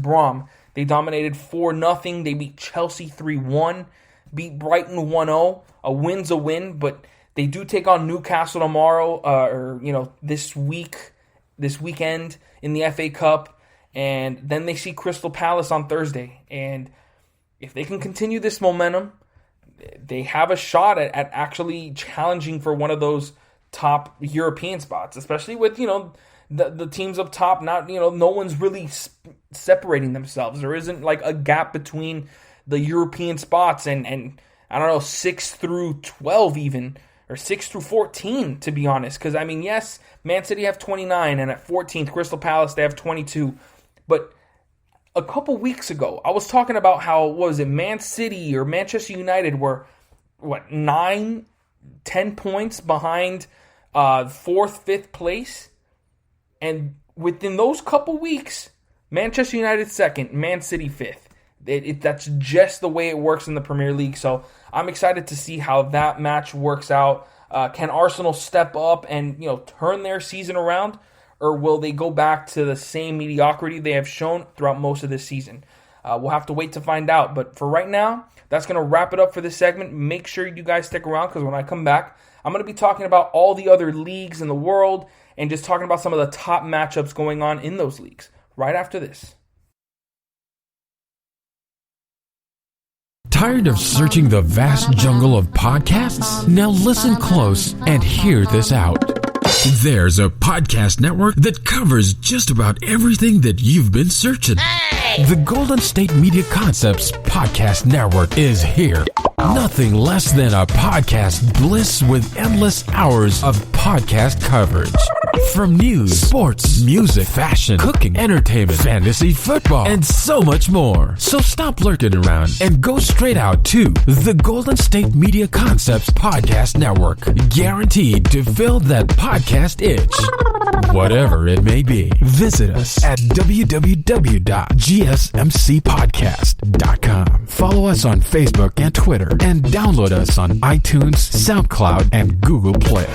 C: Brom. They dominated 4-0. They beat Chelsea 3-1, beat Brighton 1-0. A win's a win, but they do take on Newcastle tomorrow, this weekend in the FA Cup, and then they see Crystal Palace on Thursday. And if they can continue this momentum, they have a shot at actually challenging for one of those top European spots, especially with, the teams up top. Not, no one's really separating themselves. There isn't like a gap between the European spots and I don't know, 6 through 12 even, or 6 through 14, to be honest. Because, yes, Man City have 29, and at 14th, Crystal Palace, they have 22. But a couple weeks ago, I was talking about how, Man City or Manchester United were, 9, 10 points behind 4th, 5th place? And within those couple weeks, Manchester United 2nd, Man City 5th. That's just the way it works in the Premier League. So I'm excited to see how that match works out. Can Arsenal step up and turn their season around, or will they go back to the same mediocrity they have shown throughout most of this season? We'll have to wait to find out. But for right now, that's going to wrap it up for this segment. Make sure you guys stick around, because when I come back, I'm going to be talking about all the other leagues in the world and just talking about some of the top matchups going on in those leagues right after this.
A: Tired of searching the vast jungle of podcasts? Now listen close and hear this out. There's a podcast network that covers just about everything that you've been searching. The Golden State Media Concepts Podcast Network is here. Nothing less than a podcast bliss with endless hours of podcast coverage. From news, sports, music, fashion, cooking, entertainment, fantasy, football, and so much more. So stop lurking around and go straight out to the Golden State Media Concepts Podcast Network. Guaranteed to fill that podcast itch. Whatever it may be. Visit us at www.gsmcpodcast.com. Follow us on Facebook and Twitter, and download us on iTunes, SoundCloud, and Google Play.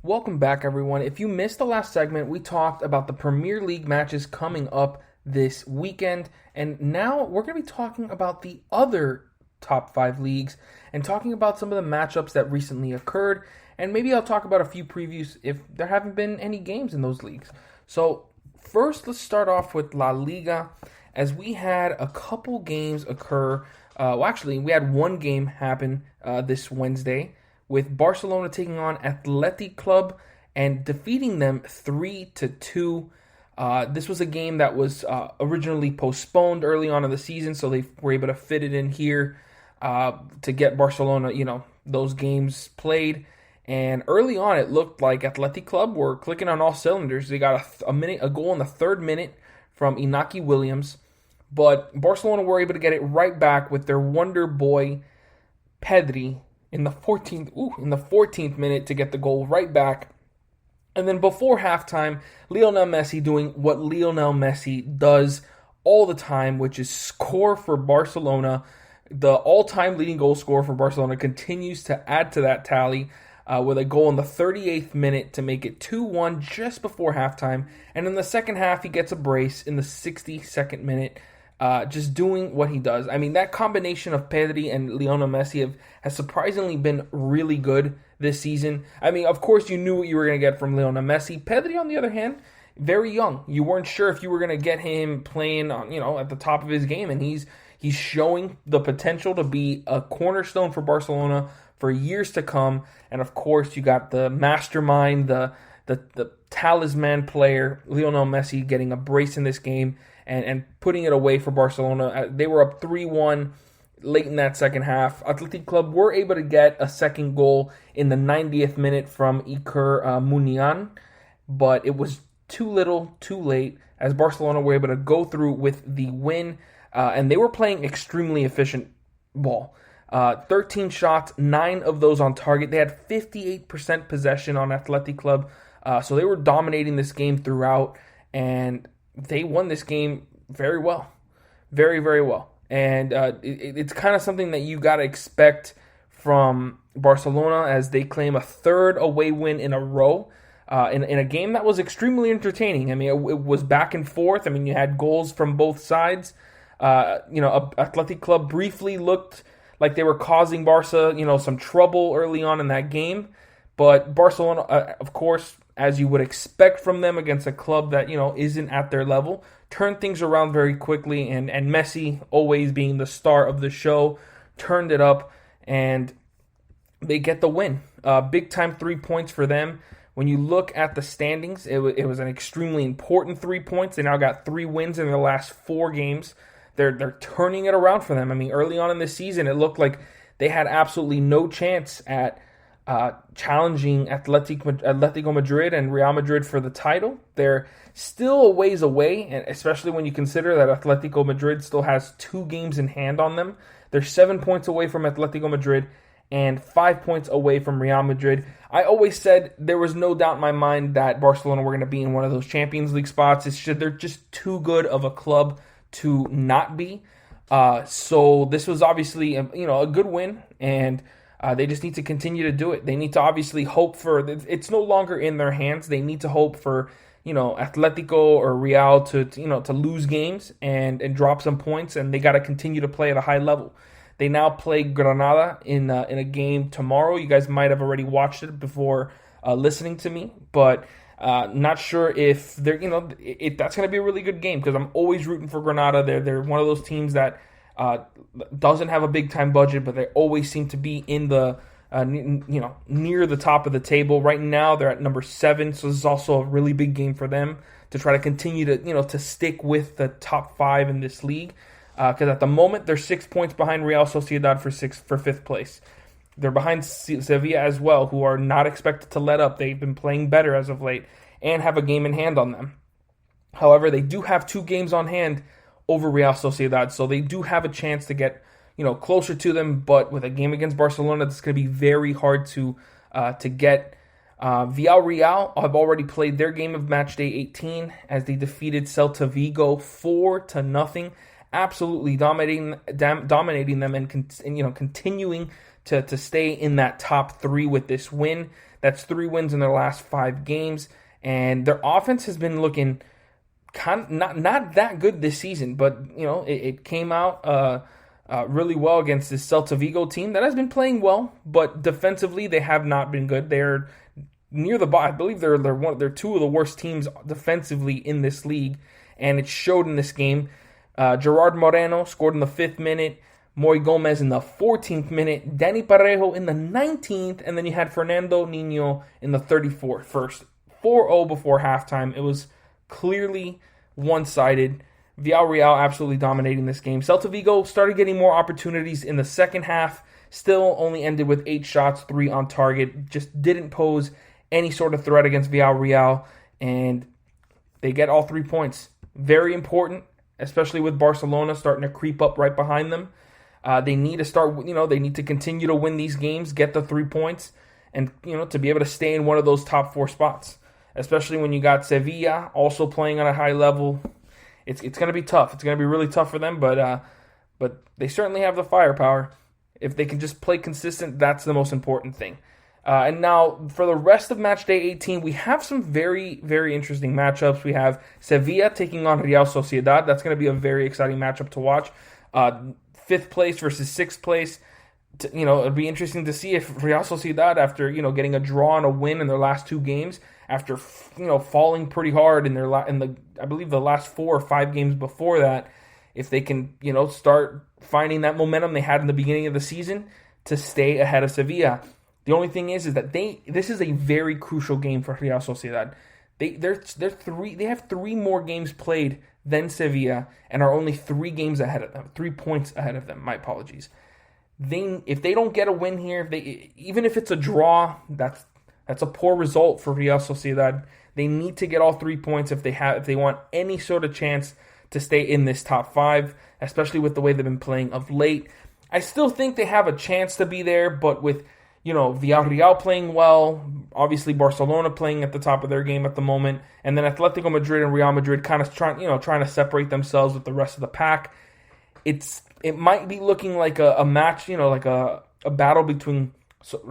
C: Welcome back, everyone. If you missed the last segment, we talked about the Premier League matches coming up this weekend, and now we're going to be talking about the other top 5 leagues and talking about some of the matchups that recently occurred, and maybe I'll talk about a few previews if there haven't been any games in those leagues. So first, let's start off with La Liga, as we had a couple games occur. We had one game happen this Wednesday, with Barcelona taking on Atleti Club and defeating them 3-2. This was a game that was originally postponed early on in the season, so they were able to fit it in here to get Barcelona, those games played. And early on, it looked like Atleti Club were clicking on all cylinders. They got a goal in the 3rd minute from Inaki Williams, but Barcelona were able to get it right back with their wonder boy Pedri in the 14th minute to get the goal right back. And then before halftime, Lionel Messi doing what Lionel Messi does all the time, which is score for Barcelona. The all-time leading goal scorer for Barcelona continues to add to that tally with a goal in the 38th minute to make it 2-1 just before halftime. And in the second half, he gets a brace in the 62nd minute, just doing what he does. That combination of Pedri and Lionel Messi has surprisingly been really good this season. Of course, you knew what you were going to get from Lionel Messi. Pedri, on the other hand, very young. You weren't sure if you were going to get him playing on, at the top of his game, and he's showing the potential to be a cornerstone for Barcelona for years to come. And of course, you got the mastermind, the talisman player, Lionel Messi, getting a brace in this game and putting it away for Barcelona. They were up 3-1 late in that second half. Athletic Club were able to get a second goal in the 90th minute from Iker Munian, but it was too little, too late, as Barcelona were able to go through with the win, and they were playing extremely efficient ball. 13 shots, 9 of those on target. They had 58% possession on Athletic Club, so they were dominating this game throughout, and they won this game very well. Very, very well. And it's kind of something that you got to expect from Barcelona as they claim a third away win in a row in a game that was extremely entertaining. I mean, it was back and forth. I mean, you had goals from both sides. Athletic Club briefly looked like they were causing Barca, some trouble early on in that game. But Barcelona, of course, as you would expect from them against a club that, isn't at their level, turned things around very quickly. And Messi, always being the star of the show, turned it up and they get the win. Big time 3 points for them. When you look at the standings, it was an extremely important 3 points. They now got 3 wins in their last 4 games. They're turning it around for them. I mean, early on in the season, it looked like they had absolutely no chance at challenging Atletico Madrid and Real Madrid for the title. They're still a ways away, and especially when you consider that Atletico Madrid still has 2 games in hand on them. They're 7 points away from Atletico Madrid and 5 points away from Real Madrid. I always said there was no doubt in my mind that Barcelona were going to be in one of those Champions League spots. They're just too good of a club to not be. So this was obviously a good win, and they just need to continue to do it. They need to obviously hope for, it's no longer in their hands. They need to hope for, Atletico or Real to lose games and drop some points, and they got to continue to play at a high level. They now play Granada in a game tomorrow. You guys might have already watched it before listening to me, but not sure if they're, that's going to be a really good game because I'm always rooting for Granada. They're one of those teams that doesn't have a big time budget, but they always seem to be in the near the top of the table. Right now they're at number 7, so this is also a really big game for them to try to continue to to stick with the top 5 in this league. Because at the moment they're 6 points behind Real Sociedad for 5th place. They're behind Sevilla as well, who are not expected to let up. They've been playing better as of late and have a game in hand on them. However, they do have 2 games on hand over Real Sociedad, so they do have a chance to get closer to them. But with a game against Barcelona, it's going to be very hard to get. Villarreal have already played their game of match day 18 as they defeated Celta Vigo 4-0. Absolutely dominating them and continuing to stay in that top 3 with this win. That's 3 wins in their last 5 games, and their offense has been looking not that good this season. But it came out really well against this Celta Vigo team that has been playing well, but defensively they have not been good. They're near the bottom. I believe they're 2 of the worst teams defensively in this league, and it showed in this game. Gerard Moreno scored in the 5th minute, Moy Gomez in the 14th minute, Danny Parejo in the 19th, and then you had Fernando Nino in the 34th. First 4-0 before halftime. It was clearly one-sided. Villarreal absolutely dominating this game. Celta Vigo started getting more opportunities in the second half, still only ended with 8 shots, 3 on target, just didn't pose any sort of threat against Villarreal, and they get all 3 points. Very important, especially with Barcelona starting to creep up right behind them. They need to start, they need to continue to win these games, get the 3 points, and, to be able to stay in one of those top 4 spots. Especially when you got Sevilla also playing on a high level. It's going to be tough. It's going to be really tough for them, but they certainly have the firepower. If they can just play consistent, that's the most important thing. And now, for the rest of match day 18, we have some very, very interesting matchups. We have Sevilla taking on Real Sociedad. That's going to be a very exciting matchup to watch. 5th place versus 6th place. It'd be interesting to see if Real Sociedad, after getting a draw and a win in their last 2 games, after falling pretty hard in I believe the last 4 or 5 games before that, if they can start finding that momentum they had in the beginning of the season to stay ahead of Sevilla. The only thing is that this is a very crucial game for Real Sociedad. They have 3 more games played than Sevilla and are only 3 games ahead of them, 3 points ahead of them. My apologies. If they don't get a win here, even if it's a draw, that's a poor result for Real Sociedad. They need to get all 3 points if they want any sort of chance to stay in this top 5, especially with the way they've been playing of late. I still think they have a chance to be there, but with Villarreal playing well, obviously Barcelona playing at the top of their game at the moment, and then Atletico Madrid and Real Madrid kind of trying to separate themselves with the rest of the pack. It might be looking like a match, like a battle between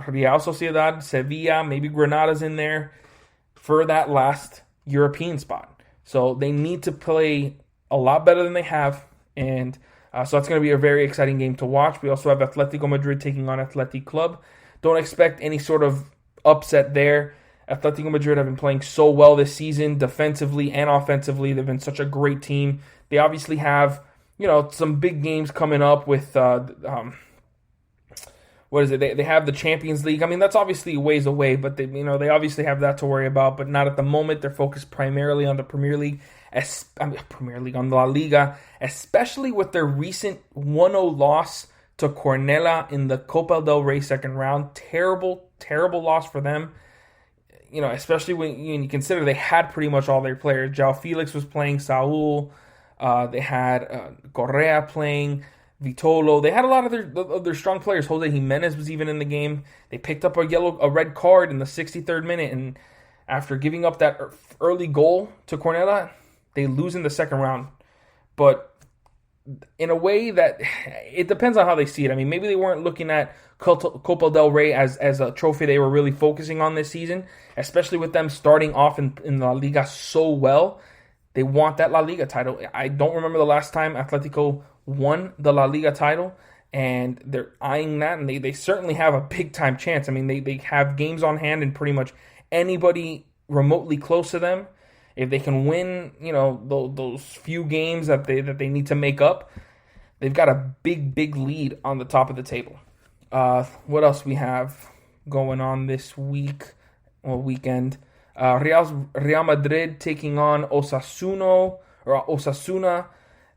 C: Real Sociedad, Sevilla, maybe Granada's in there for that last European spot. So they need to play a lot better than they have, and so that's going to be a very exciting game to watch. We also have Atletico Madrid taking on Athletic Club. Don't expect any sort of upset there. Atletico Madrid have been playing so well this season, defensively and offensively. They've been such a great team. They obviously have, some big games coming up with, They have the Champions League. I mean, that's obviously ways away, but they obviously have that to worry about, but not at the moment. They're focused primarily on the Premier League, on La Liga, especially with their recent 1-0 loss to Cornella in the Copa del Rey second round. Terrible, terrible loss for them. Especially when you consider they had pretty much all their players. João Felix was playing, Saul. They had Correa playing, Vitolo. They had a lot of their strong players. Jose Jimenez was even in the game. They picked up a red card in the 63rd minute, and after giving up that early goal to Cornella, they lose in the second round. But in a way that it depends on how they see it. I mean, maybe they weren't looking at Copa del Rey as a trophy they were really focusing on this season, especially with them starting off in La Liga so well. They want that La Liga title. I don't remember the last time Atletico won the La Liga title, and they're eyeing that, and they certainly have a big-time chance. I mean, they have games on hand and pretty much anybody remotely close to them. If they can win, those few games that they need to make up, they've got a big lead on the top of the table. What else we have going on this weekend? Real Madrid taking on Osasuna.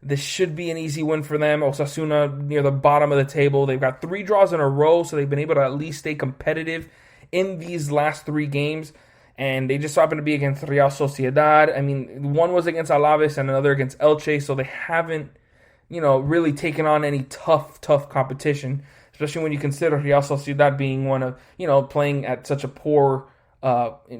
C: This should be an easy win for them. Osasuna near the bottom of the table. They've got 3 draws in a row, so they've been able to at least stay competitive in these last 3 games. And they just happen to be against Real Sociedad. I mean, one was against Alaves and another against Elche, so they haven't, really taken on any tough competition, especially when you consider Real Sociedad being one of, playing at such a poor,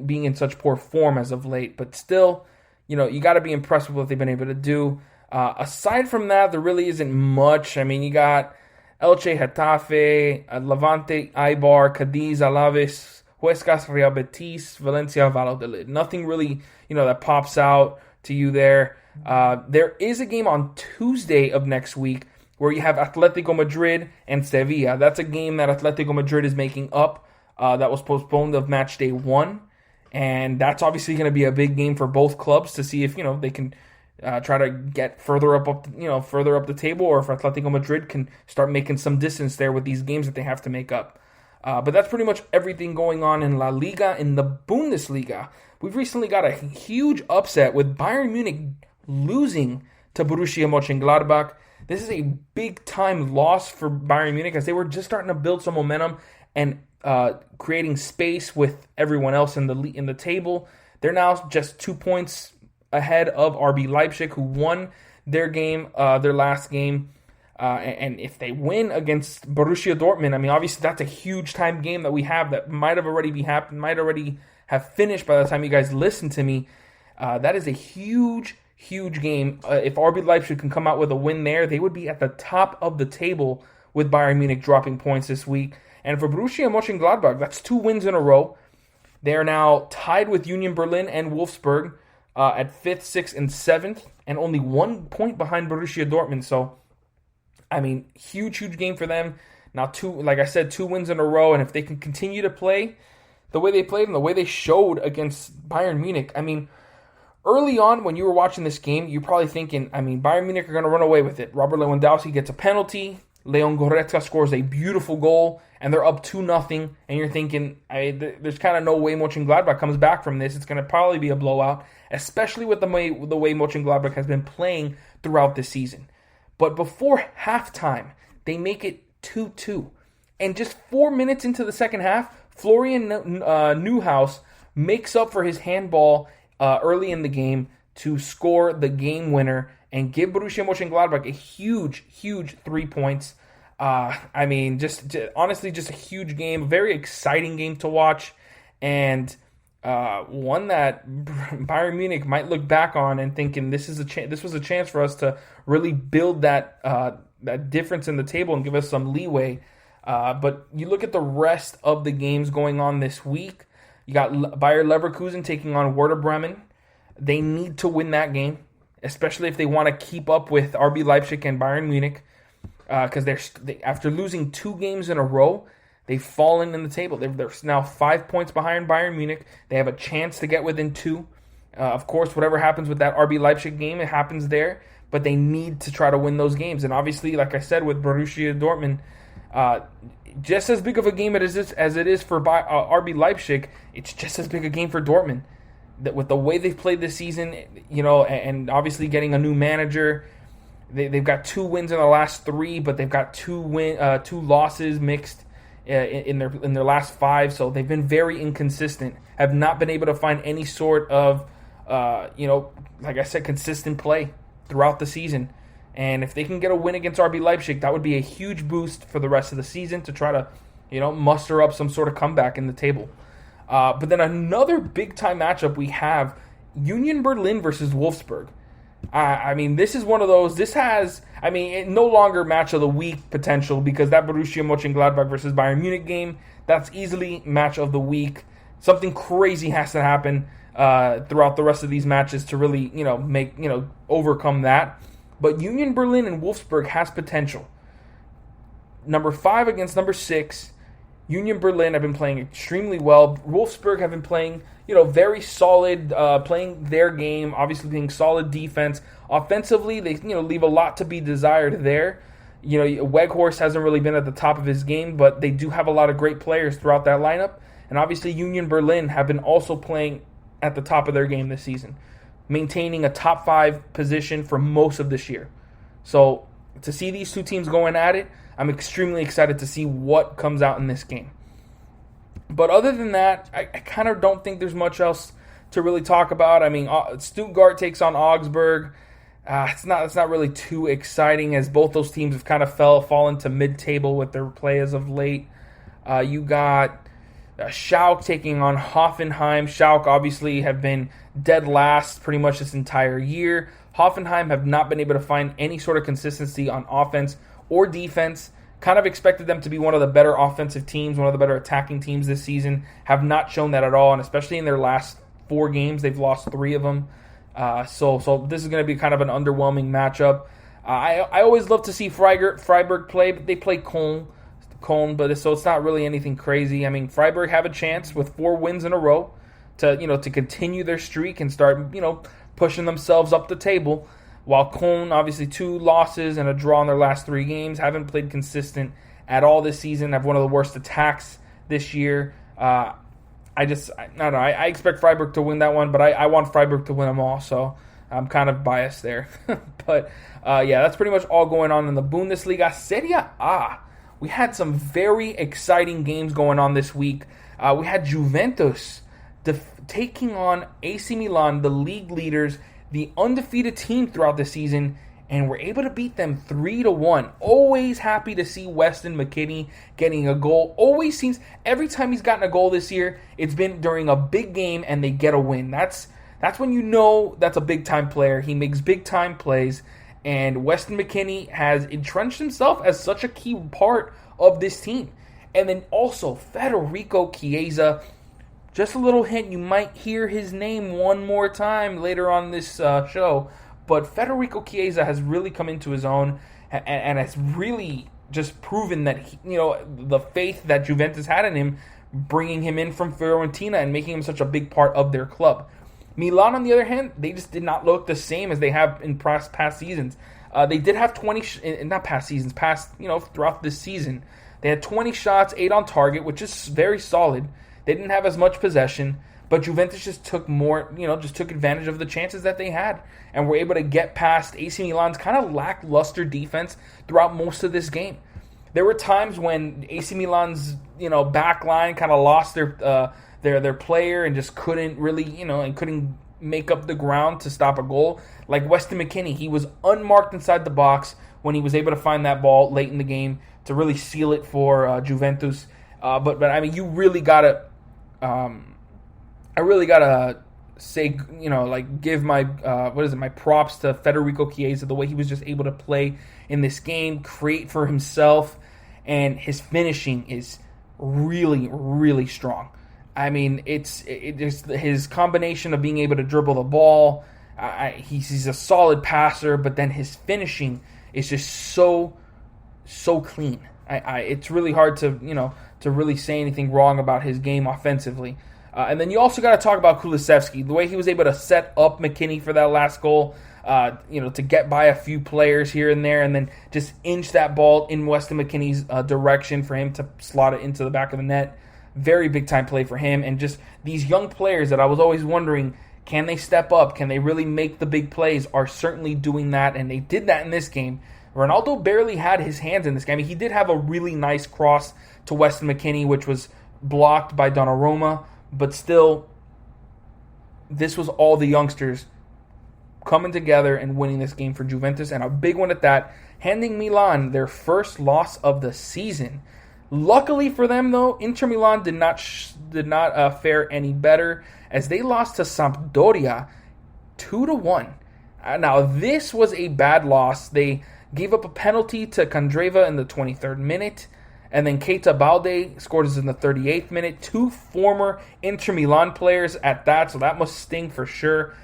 C: being in such poor form as of late. But still, you got to be impressed with what they've been able to do. Aside from that, there really isn't much. I mean, you got Elche, Getafe, Levante, Eibar, Cadiz, Alaves, Huescas, Real Betis, Valencia, Valladolid. Nothing really, that pops out to you there. There is a game on Tuesday of next week where you have Atletico Madrid and Sevilla. That's a game that Atletico Madrid is making up. That was postponed of match day 1. And that's obviously going to be a big game for both clubs to see if, they can try to get further up the table, or if Atletico Madrid can start making some distance there with these games that they have to make up. But that's pretty much everything going on in La Liga. In the Bundesliga, we've recently got a huge upset with Bayern Munich losing to Borussia Mönchengladbach. This is a big-time loss for Bayern Munich, as they were just starting to build some momentum and creating space with everyone else in the table. They're now just 2 points ahead of RB Leipzig, who won their last game. And if they win against Borussia Dortmund, I mean, obviously that's a huge time game that we have that might already have finished by the time you guys listen to me. That is a huge game. If RB Leipzig can come out with a win there, they would be at the top of the table with Bayern Munich dropping points this week. And for Borussia Mönchengladbach, that's 2 wins in a row. They are now tied with Union Berlin and Wolfsburg at 5th, 6th, and 7th, and only 1 point behind Borussia Dortmund. So, I mean, huge game for them. Now, 2 wins in a row, and if they can continue to play the way they played and the way they showed against Bayern Munich, I mean, early on when you were watching this game, you're probably thinking, I mean, Bayern Munich are going to run away with it. Robert Lewandowski gets a penalty, Leon Goretzka scores a beautiful goal, and they're up 2-0, and you're thinking, there's kind of no way Mönchengladbach comes back from this. It's going to probably be a blowout, especially with the way Mönchengladbach has been playing throughout this season. But before halftime, they make it 2-2. And just 4 minutes into the second half, Florian Neuhaus makes up for his handball early in the game to score the game winner and give Borussia Mönchengladbach a huge 3 points. Honestly, just a huge game, a very exciting game to watch, and one that Bayern Munich might look back on and thinking this was a chance for us to really build that difference in the table and give us some leeway. But you look at the rest of the games going on this week. You got Bayer Leverkusen taking on Werder Bremen. They need to win that game, especially if they want to keep up with RB Leipzig and Bayern Munich, because after losing 2 games in a row, they've fallen in the table. They're now 5 points behind Bayern Munich. They have a chance to get within 2. Of course, whatever happens with that RB Leipzig game, it happens there. But they need to try to win those games. And obviously, like I said, with Borussia Dortmund, just as big of a game as it is for RB Leipzig, it's just as big a game for Dortmund. That with the way they've played this season, and obviously getting a new manager, they've got 2 wins in the last 3, but they've got 2 losses mixed in their last 5. So they've been very inconsistent. Have not been able to find any sort of like I said, consistent play throughout the season. And if they can get a win against RB Leipzig, that would be a huge boost for the rest of the season to try to, muster up some sort of comeback in the table. But then another big-time matchup we have, Union Berlin versus Wolfsburg. This is one of those, no longer match of the week potential, because that Borussia Mönchengladbach versus Bayern Munich game, that's easily match of the week. Something crazy has to happen throughout the rest of these matches to really, overcome that. But Union Berlin and Wolfsburg has potential. Number 5 against number 6. Union Berlin have been playing extremely well. Wolfsburg have been playing, very solid, playing their game, obviously being solid defense. Offensively, they, leave a lot to be desired there. Weghorst hasn't really been at the top of his game, but they do have a lot of great players throughout that lineup. And obviously Union Berlin have been also playing at the top of their game this season, maintaining a top 5 position for most of this year. So to see these 2 teams going at it, I'm extremely excited to see what comes out in this game. But other than that, I kind of don't think there's much else to really talk about. Stuttgart takes on Augsburg. It's not really too exciting, as both those teams have kind of fallen to mid-table with their play as of late. You got Schalke taking on Hoffenheim. Schalke obviously have been dead last pretty much this entire year. Hoffenheim have not been able to find any sort of consistency on offense or defense. Kind of expected them to be one of the better offensive teams, one of the better attacking teams this season. Have not shown that at all, and especially in their last 4 games, they've lost 3 of them. So this is going to be kind of an underwhelming matchup. I always love to see Freiburg play, but they play Köln, but so it's not really anything crazy. Freiburg have a chance with 4 wins in a row to continue their streak and start pushing themselves up the table. While Köln, obviously 2 losses and a draw in their last 3 games, haven't played consistent at all this season, have one of the worst attacks this year. I don't know. I expect Freiburg to win that one, but I want Freiburg to win them all, so I'm kind of biased there. But, that's pretty much all going on in the Bundesliga. Serie A. We had some very exciting games going on this week. We had Juventus taking on AC Milan, the league leaders, the undefeated team throughout the season, and we're able to beat them 3-1. Always happy to see Weston McKennie getting a goal. Always seems, every time he's gotten a goal this year, it's been during a big game and they get a win. That's when you know that's a big-time player. He makes big-time plays, and Weston McKennie has entrenched himself as such a key part of this team. And then also Federico Chiesa. Just a little hint, you might hear his name one more time later on this show, but Federico Chiesa has really come into his own and has really just proven that the faith that Juventus had in him, bringing him in from Fiorentina and making him such a big part of their club. Milan, on the other hand, they just did not look the same as they have in past seasons. They did have 20, throughout this season. They had 20 shots, 8 on target, which is very solid. They didn't have as much possession, but Juventus just took took advantage of the chances that they had and were able to get past AC Milan's kind of lackluster defense throughout most of this game. There were times when AC Milan's back line kind of lost their player and just couldn't really and couldn't make up the ground to stop a goal. Like Weston McKennie, he was unmarked inside the box when he was able to find that ball late in the game to really seal it for Juventus. But I mean, you really gotta, I really gotta say, give my my props to Federico Chiesa, the way he was just able to play in this game, create for himself, and his finishing is really, really strong. I mean, it's his combination of being able to dribble the ball. He's a solid passer, but then his finishing is just so clean. It's really hard to really say anything wrong about his game offensively. And then you also got to talk about Kulusevski, the way he was able to set up McKennie for that last goal. To get by a few players here and there, and then just inch that ball in Weston McKennie's direction for him to slot it into the back of the net. Very big time play for him. And just these young players that I was always wondering, can they step up? Can they really make the big plays? Are certainly doing that, and they did that in this game. Ronaldo barely had his hands in this game. I mean, he did have a really nice cross to Weston McKennie, which was blocked by Donnarumma, but still, this was all the youngsters coming together and winning this game for Juventus, and a big one at that, handing Milan their first loss of the season. Luckily for them, though, Inter Milan did not fare any better, as they lost to Sampdoria 2-1. Now, this was a bad loss. They gave up a penalty to Candreva in the 23rd minute, and then Keita Balde scored in the 38th minute. Two former Inter Milan players at that, so that must sting for sure.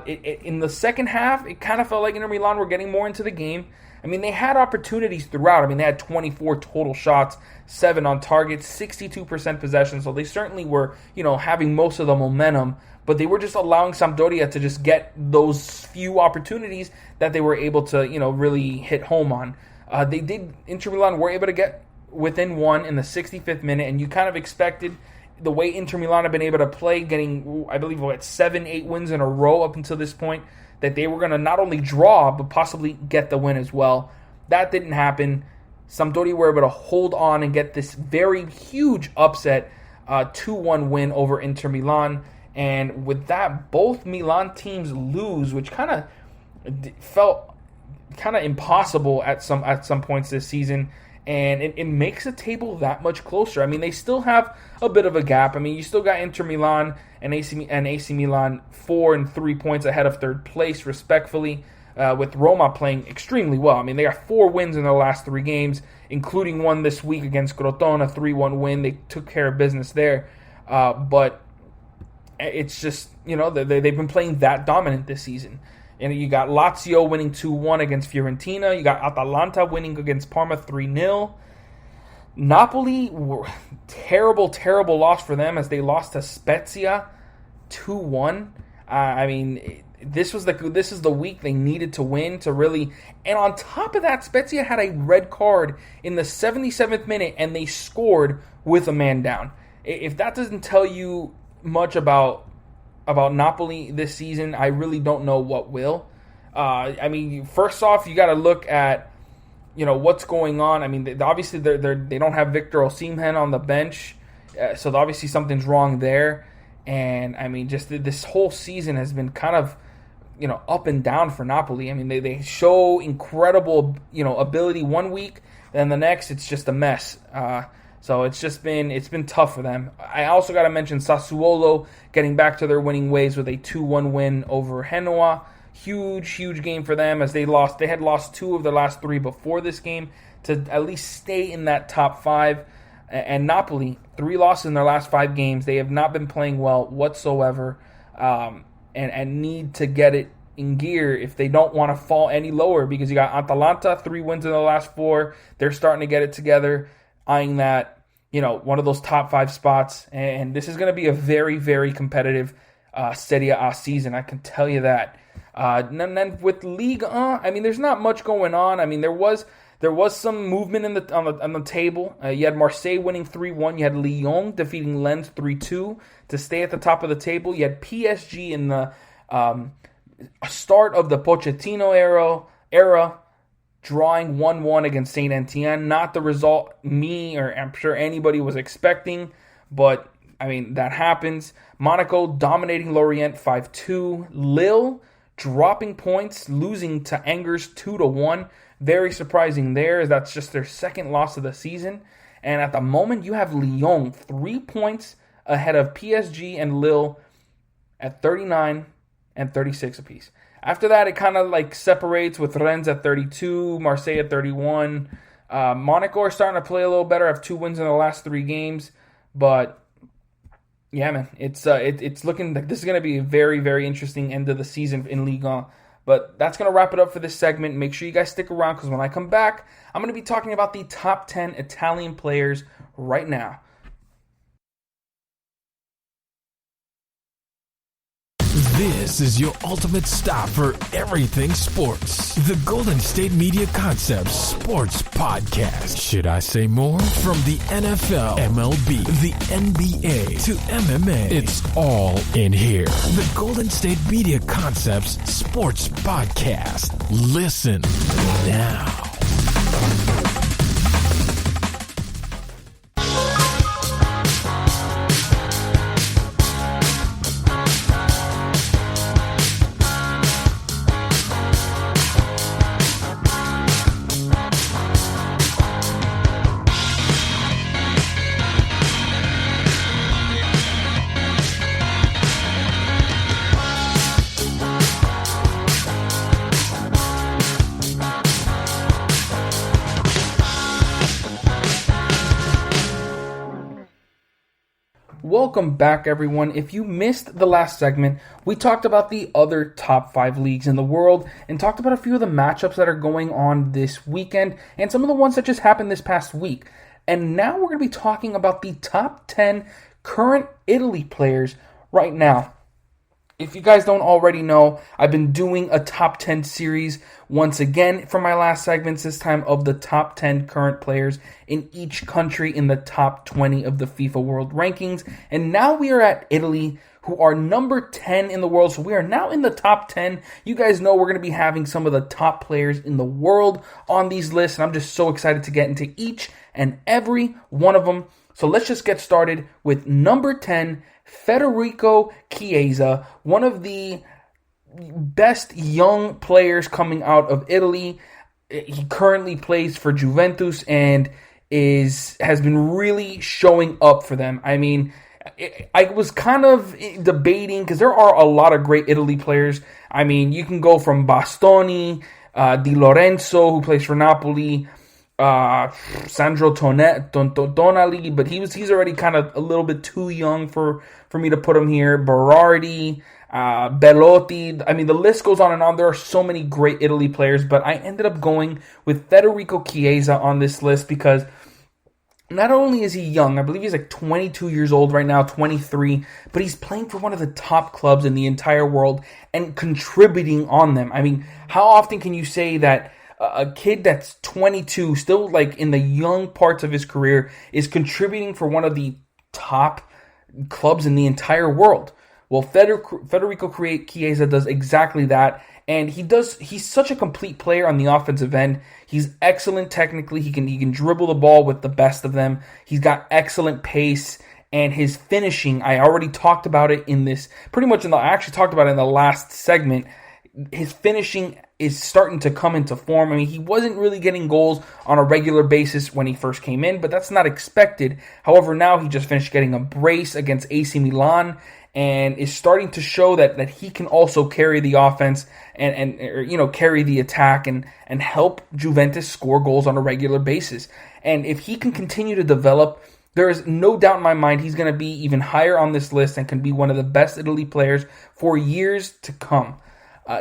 C: In the second half, it kind of felt like Inter Milan were getting more into the game. I mean, they had opportunities throughout. I mean, they had 24 total shots, 7 on target, 62% possession. So they certainly were, having most of the momentum. But they were just allowing Sampdoria to just get those few opportunities that they were able to, really hit home on. Inter Milan were able to get within one in the 65th minute, and you kind of expected, the way Inter Milan have been able to play, getting, I believe, 7-8 wins in a row up until this point, that they were going to not only draw, but possibly get the win as well. That didn't happen. Sampdoria were able to hold on and get this very huge upset, 2-1 win over Inter Milan. And with that, both Milan teams lose, which kind of felt kind of impossible at some points this season. And it makes the table that much closer. I mean, they still have a bit of a gap. I mean, you still got Inter Milan and AC Milan 4 and 3 points ahead of third place, respectfully, with Roma playing extremely well. I mean, they got 4 wins in their last 3 games, including one this week against Crotone, a 3-1 win. They took care of business there. But it's just, they've been playing that dominant this season. And you got Lazio winning 2-1 against Fiorentina. You got Atalanta winning against Parma 3-0. Napoli, terrible loss for them as they lost to Spezia 2-1. I mean, this is the week they needed to win to really. And on top of that, Spezia had a red card in the 77th minute, and they scored with a man down. If that doesn't tell you much about Napoli this season, I really don't know what will. I mean, first off, you got to look at what's going on. I mean, obviously they don't have Victor Osimhen on the bench, so obviously something's wrong there. And I mean, just this whole season has been kind of up and down for Napoli. I mean, they show incredible ability one week, then the next it's just a mess. So it's been tough for them. I also got to mention Sassuolo getting back to their winning ways with a 2-1 win over Genoa. Huge game for them, as they had lost 2 of their last 3 before this game to at least stay in that top 5. And Napoli, 3 losses in their last 5 games. They have not been playing well whatsoever, and need to get it in gear if they don't want to fall any lower, because you got Atalanta, 3 wins in the last 4. They're starting to get it together, eyeing that one of those top 5 spots. And this is going to be a very, very competitive Serie A season, I can tell you that. And then with Ligue 1, I mean, there's not much going on. I mean, there was some movement on the table. You had Marseille winning 3-1. You had Lyon defeating Lens 3-2 to stay at the top of the table. You had PSG in the start of the Pochettino era drawing 1-1 against Saint Etienne. Not the result I'm sure anybody was expecting, but I mean, that happens. Monaco dominating Lorient 5-2. Lille dropping points, losing to Angers 2-1. very surprising there. That's just their second loss of the season. And at the moment, you have Lyon 3 points ahead of PSG and Lille at 39 and 36 apiece. After that, it kind of like separates with Rennes at 32, Marseille at 31. Monaco are starting to play a little better, have 2 wins in the last 3 games. But yeah, man, it's looking like this is going to be a very, very interesting end of the season in Ligue 1. But that's going to wrap it up for this segment. Make sure you guys stick around because when I come back, I'm going to be talking about the top 10 Italian players right now.
A: This is your ultimate stop for everything sports. The Golden State Media Concepts Sports Podcast. Should I say more? From the NFL, MLB, the NBA to MMA, it's all in here. The Golden State Media Concepts Sports Podcast. Listen now.
C: Welcome back, everyone. If you missed the last segment, we talked about the other top 5 leagues in the world and talked about a few of the matchups that are going on this weekend and some of the ones that just happened this past week. And now we're going to be talking about the top 10 current Italy players right now. If you guys don't already know, I've been doing a top 10 series once again for my last segments, this time of the top 10 current players in each country in the top 20 of the FIFA World Rankings. And now we are at Italy, who are number 10 in the world. So we are now in the top 10. You guys know we're going to be having some of the top players in the world on these lists. And I'm just so excited to get into each and every one of them. So let's just get started with number 10, Federico Chiesa, one of the best young players coming out of Italy. He currently plays for Juventus and has been really showing up for them. I mean, I was kind of debating because there are a lot of great Italy players. I mean, you can go from Bastoni, Di Lorenzo, who plays for Napoli, Sandro Tonali, but he's already kind of a little bit too young for me to put him here. Berardi, Belotti. I mean, the list goes on and on. There are so many great Italy players, but I ended up going with Federico Chiesa on this list because not only is he young, I believe he's like 22 years old right now, 23, but he's playing for one of the top clubs in the entire world and contributing on them. I mean, how often can you say that a kid that's 22, still like in the young parts of his career, is contributing for one of the top clubs in the entire world? Well, Federico Chiesa does exactly that, and he's such a complete player on the offensive end. He's excellent technically. He can dribble the ball with the best of them. He's got excellent pace, and his finishing, I already talked about it in this, I actually talked about it in the last segment. His finishing is starting to come into form. I mean, he wasn't really getting goals on a regular basis when he first came in, but that's not expected. However, now he just finished getting a brace against AC Milan and is starting to show that he can also carry the offense and carry the attack and help Juventus score goals on a regular basis. And if he can continue to develop, there is no doubt in my mind he's going to be even higher on this list and can be one of the best Italy players for years to come.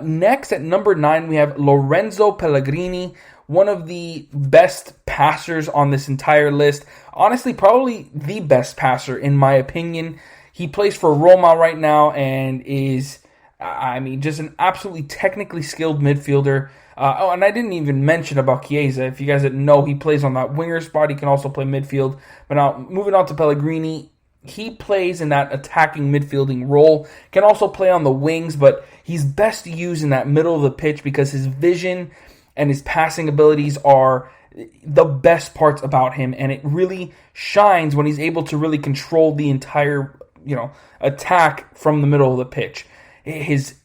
C: Next, at number 9, we have Lorenzo Pellegrini, one of the best passers on this entire list. Honestly, probably the best passer, in my opinion. He plays for Roma right now and is, just an absolutely technically skilled midfielder. And I didn't even mention about Chiesa. If you guys didn't know, he plays on that winger spot. He can also play midfield. But now, moving on to Pellegrini, he plays in that attacking midfielding role, can also play on the wings, but he's best used in that middle of the pitch because his vision and his passing abilities are the best parts about him, and it really shines when he's able to really control the entire, attack from the middle of the pitch. His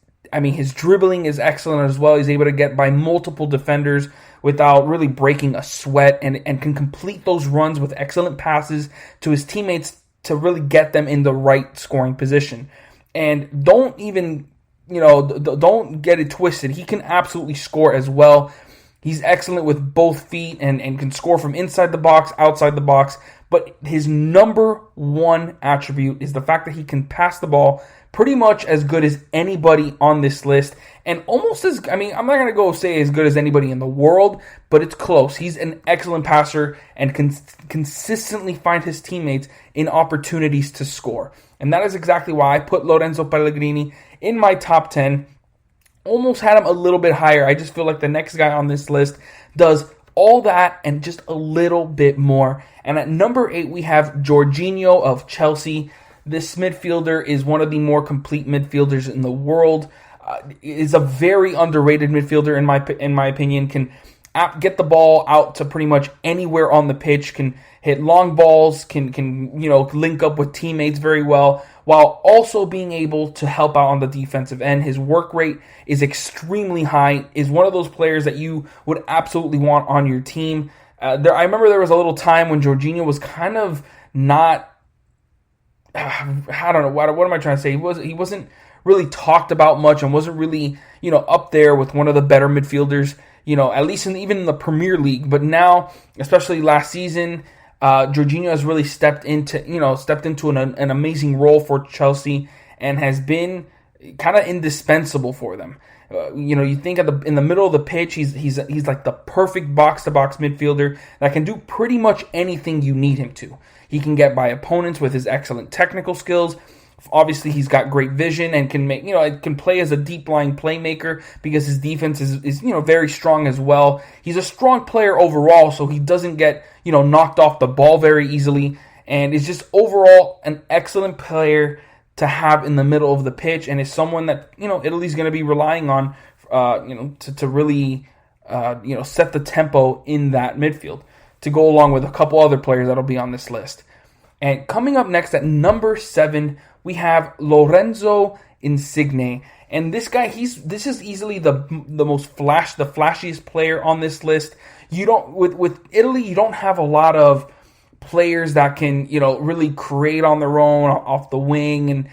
C: dribbling is excellent as well. He's able to get by multiple defenders without really breaking a sweat, and can complete those runs with excellent passes to his teammates to really get them in the right scoring position. And don't get it twisted. He can absolutely score as well. He's excellent with both feet and can score from inside the box, outside the box. But his number one attribute is the fact that he can pass the ball pretty much as good as anybody on this list. And almost as, I'm not going to go say as good as anybody in the world, but it's close. He's an excellent passer and can consistently find his teammates in opportunities to score. And that is exactly why I put Lorenzo Pellegrini in my top 10. Almost had him a little bit higher. I just feel like the next guy on this list does all that and just a little bit more. And at number 8, we have Giorginio of Chelsea. This midfielder is one of the more complete midfielders in the world. Is a very underrated midfielder in my opinion. Can get the ball out to pretty much anywhere on the pitch. Can hit long balls. Can link up with teammates very well, while also being able to help out on the defensive end. His work rate is extremely high. Is one of those players that you would absolutely want on your team. I remember there was a little time when Giorginio was kind of not. I don't know what am I trying to say. He wasn't really talked about much and wasn't really up there with one of the better midfielders. At least even in the Premier League. But now, especially last season, Giorginio has really stepped into an amazing role for Chelsea and has been kind of indispensable for them. You think in the middle of the pitch, he's like the perfect box-to-box midfielder that can do pretty much anything you need him to. He can get by opponents with his excellent technical skills. Obviously, he's got great vision and can play as a deep-lying playmaker because his defense is very strong as well. He's a strong player overall, so he doesn't get knocked off the ball very easily, and is just overall an excellent player to have in the middle of the pitch, and is someone that Italy's going to be relying on, to really set the tempo in that midfield to go along with a couple other players that'll be on this list. And coming up next at number 7, we have Lorenzo Insigne. And this guy, this is easily the flashiest player on this list. You don't with Italy, you don't have a lot of players that can really create on their own off the wing. And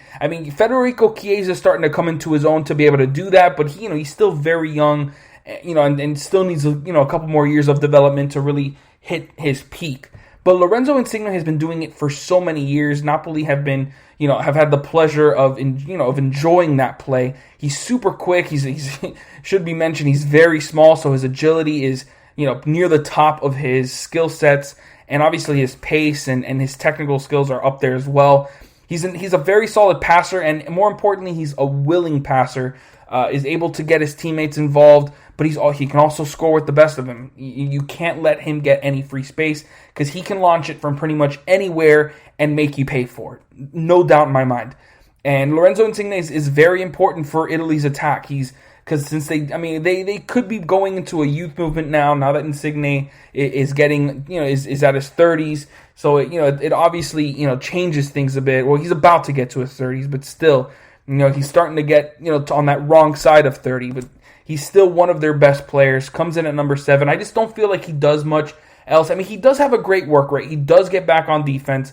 C: Federico Chiesa is starting to come into his own to be able to do that, but he's still very young, and still needs a couple more years of development to really hit his peak. But Lorenzo Insigne has been doing it for so many years. Napoli have been, have had the pleasure of enjoying that play. He's super quick. He's should be mentioned. He's very small, so his agility is, near the top of his skill sets, and obviously his pace and his technical skills are up there as well. He's a very solid passer, and more importantly, he's a willing passer. Is able to get his teammates involved, but he can also score with the best of them. You can't let him get any free space because he can launch it from pretty much anywhere and make you pay for it. No doubt in my mind. And Lorenzo Insigne is very important for Italy's attack. Since they could be going into a youth movement now that Insigne is getting, is at his 30s. So it obviously, changes things a bit. Well, he's about to get to his 30s, but still, he's starting to get, on that wrong side of 30, but he's still one of their best players. Comes in at number 7. I just don't feel like he does much else. He does have a great work rate. He does get back on defense,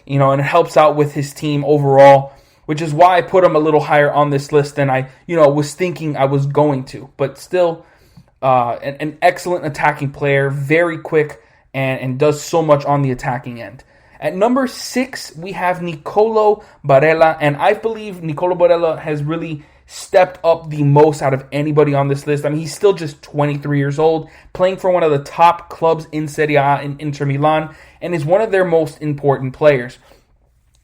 C: and it helps out with his team overall, which is why I put him a little higher on this list than I, was thinking I was going to. But still, an excellent attacking player, very quick, and does so much on the attacking end. At number 6, we have Nicolo Barela, and I believe Nicolo Barela has really stepped up the most out of anybody on this list. He's still just 23 years old, playing for one of the top clubs in Serie A in Inter Milan, and is one of their most important players.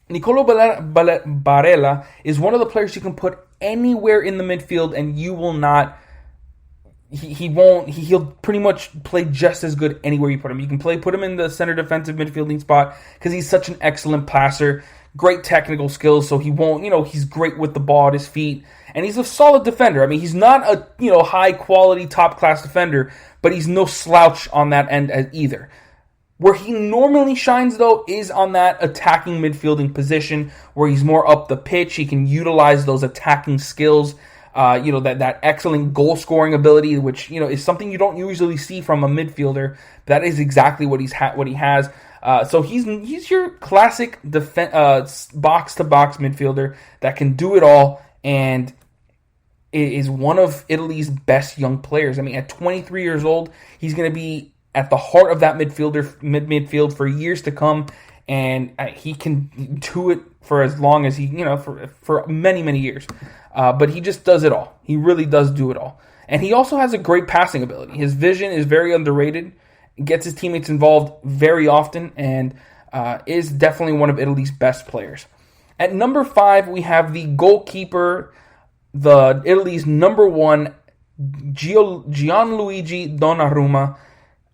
C: Nicolo Barela is one of the players you can put anywhere in the midfield, and you will not... He'll pretty much play just as good anywhere you put him. You can put him in the center defensive midfielding spot because he's such an excellent passer, great technical skills, so he won't, he's great with the ball at his feet, and he's a solid defender. He's not a, high quality, top class defender, but he's no slouch on that end either. Where he normally shines, though, is on that attacking midfielding position where he's more up the pitch. He can utilize those attacking skills that excellent goal scoring ability, which is something you don't usually see from a midfielder. That is exactly what he has. So he's your classic box to box midfielder that can do it all and is one of Italy's best young players. I mean, at 23 years old, he's going to be at the heart of that midfield for years to come, and he can do it for as long as for many, many years. But he just does it all. He really does do it all. And he also has a great passing ability. His vision is very underrated, gets his teammates involved very often, and is definitely one of Italy's best players. At number 5, we have the goalkeeper, Italy's number 1, Gianluigi Donnarumma.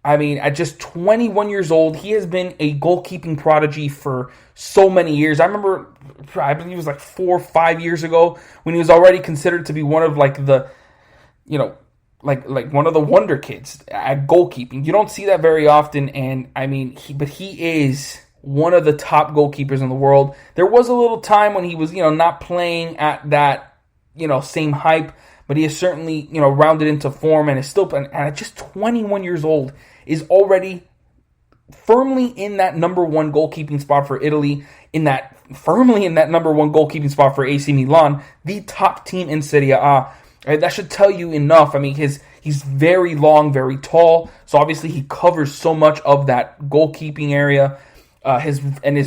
C: I mean, at just 21 years old, he has been a goalkeeping prodigy for so many years. I believe it was like 4 or 5 years ago when he was already considered to be one of like the, like one of the wonder kids at goalkeeping. You don't see that very often, and I mean, he is one of the top goalkeepers in the world. There was a little time when he was, not playing at that, same hype, but he has certainly, rounded into form and is still, and at just 21 years old, is already firmly in that number 1 goalkeeping spot for Italy, firmly in that number 1 goalkeeping spot for AC Milan, the top team in Serie A. Right, that should tell you enough. I mean, he's very long, very tall, so obviously he covers so much of that goalkeeping area. His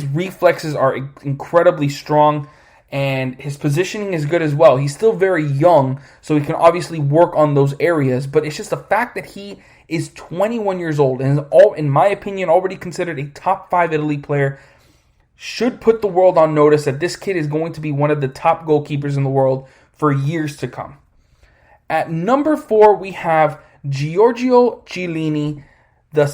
C: reflexes are incredibly strong, and his positioning is good as well. He's still very young, so he can obviously work on those areas, but it's just the fact that he is 21 years old and is, in my opinion, already considered a top 5 Italy player, should put the world on notice that this kid is going to be one of the top goalkeepers in the world for years to come. At number 4, we have Giorgio Chiellini, the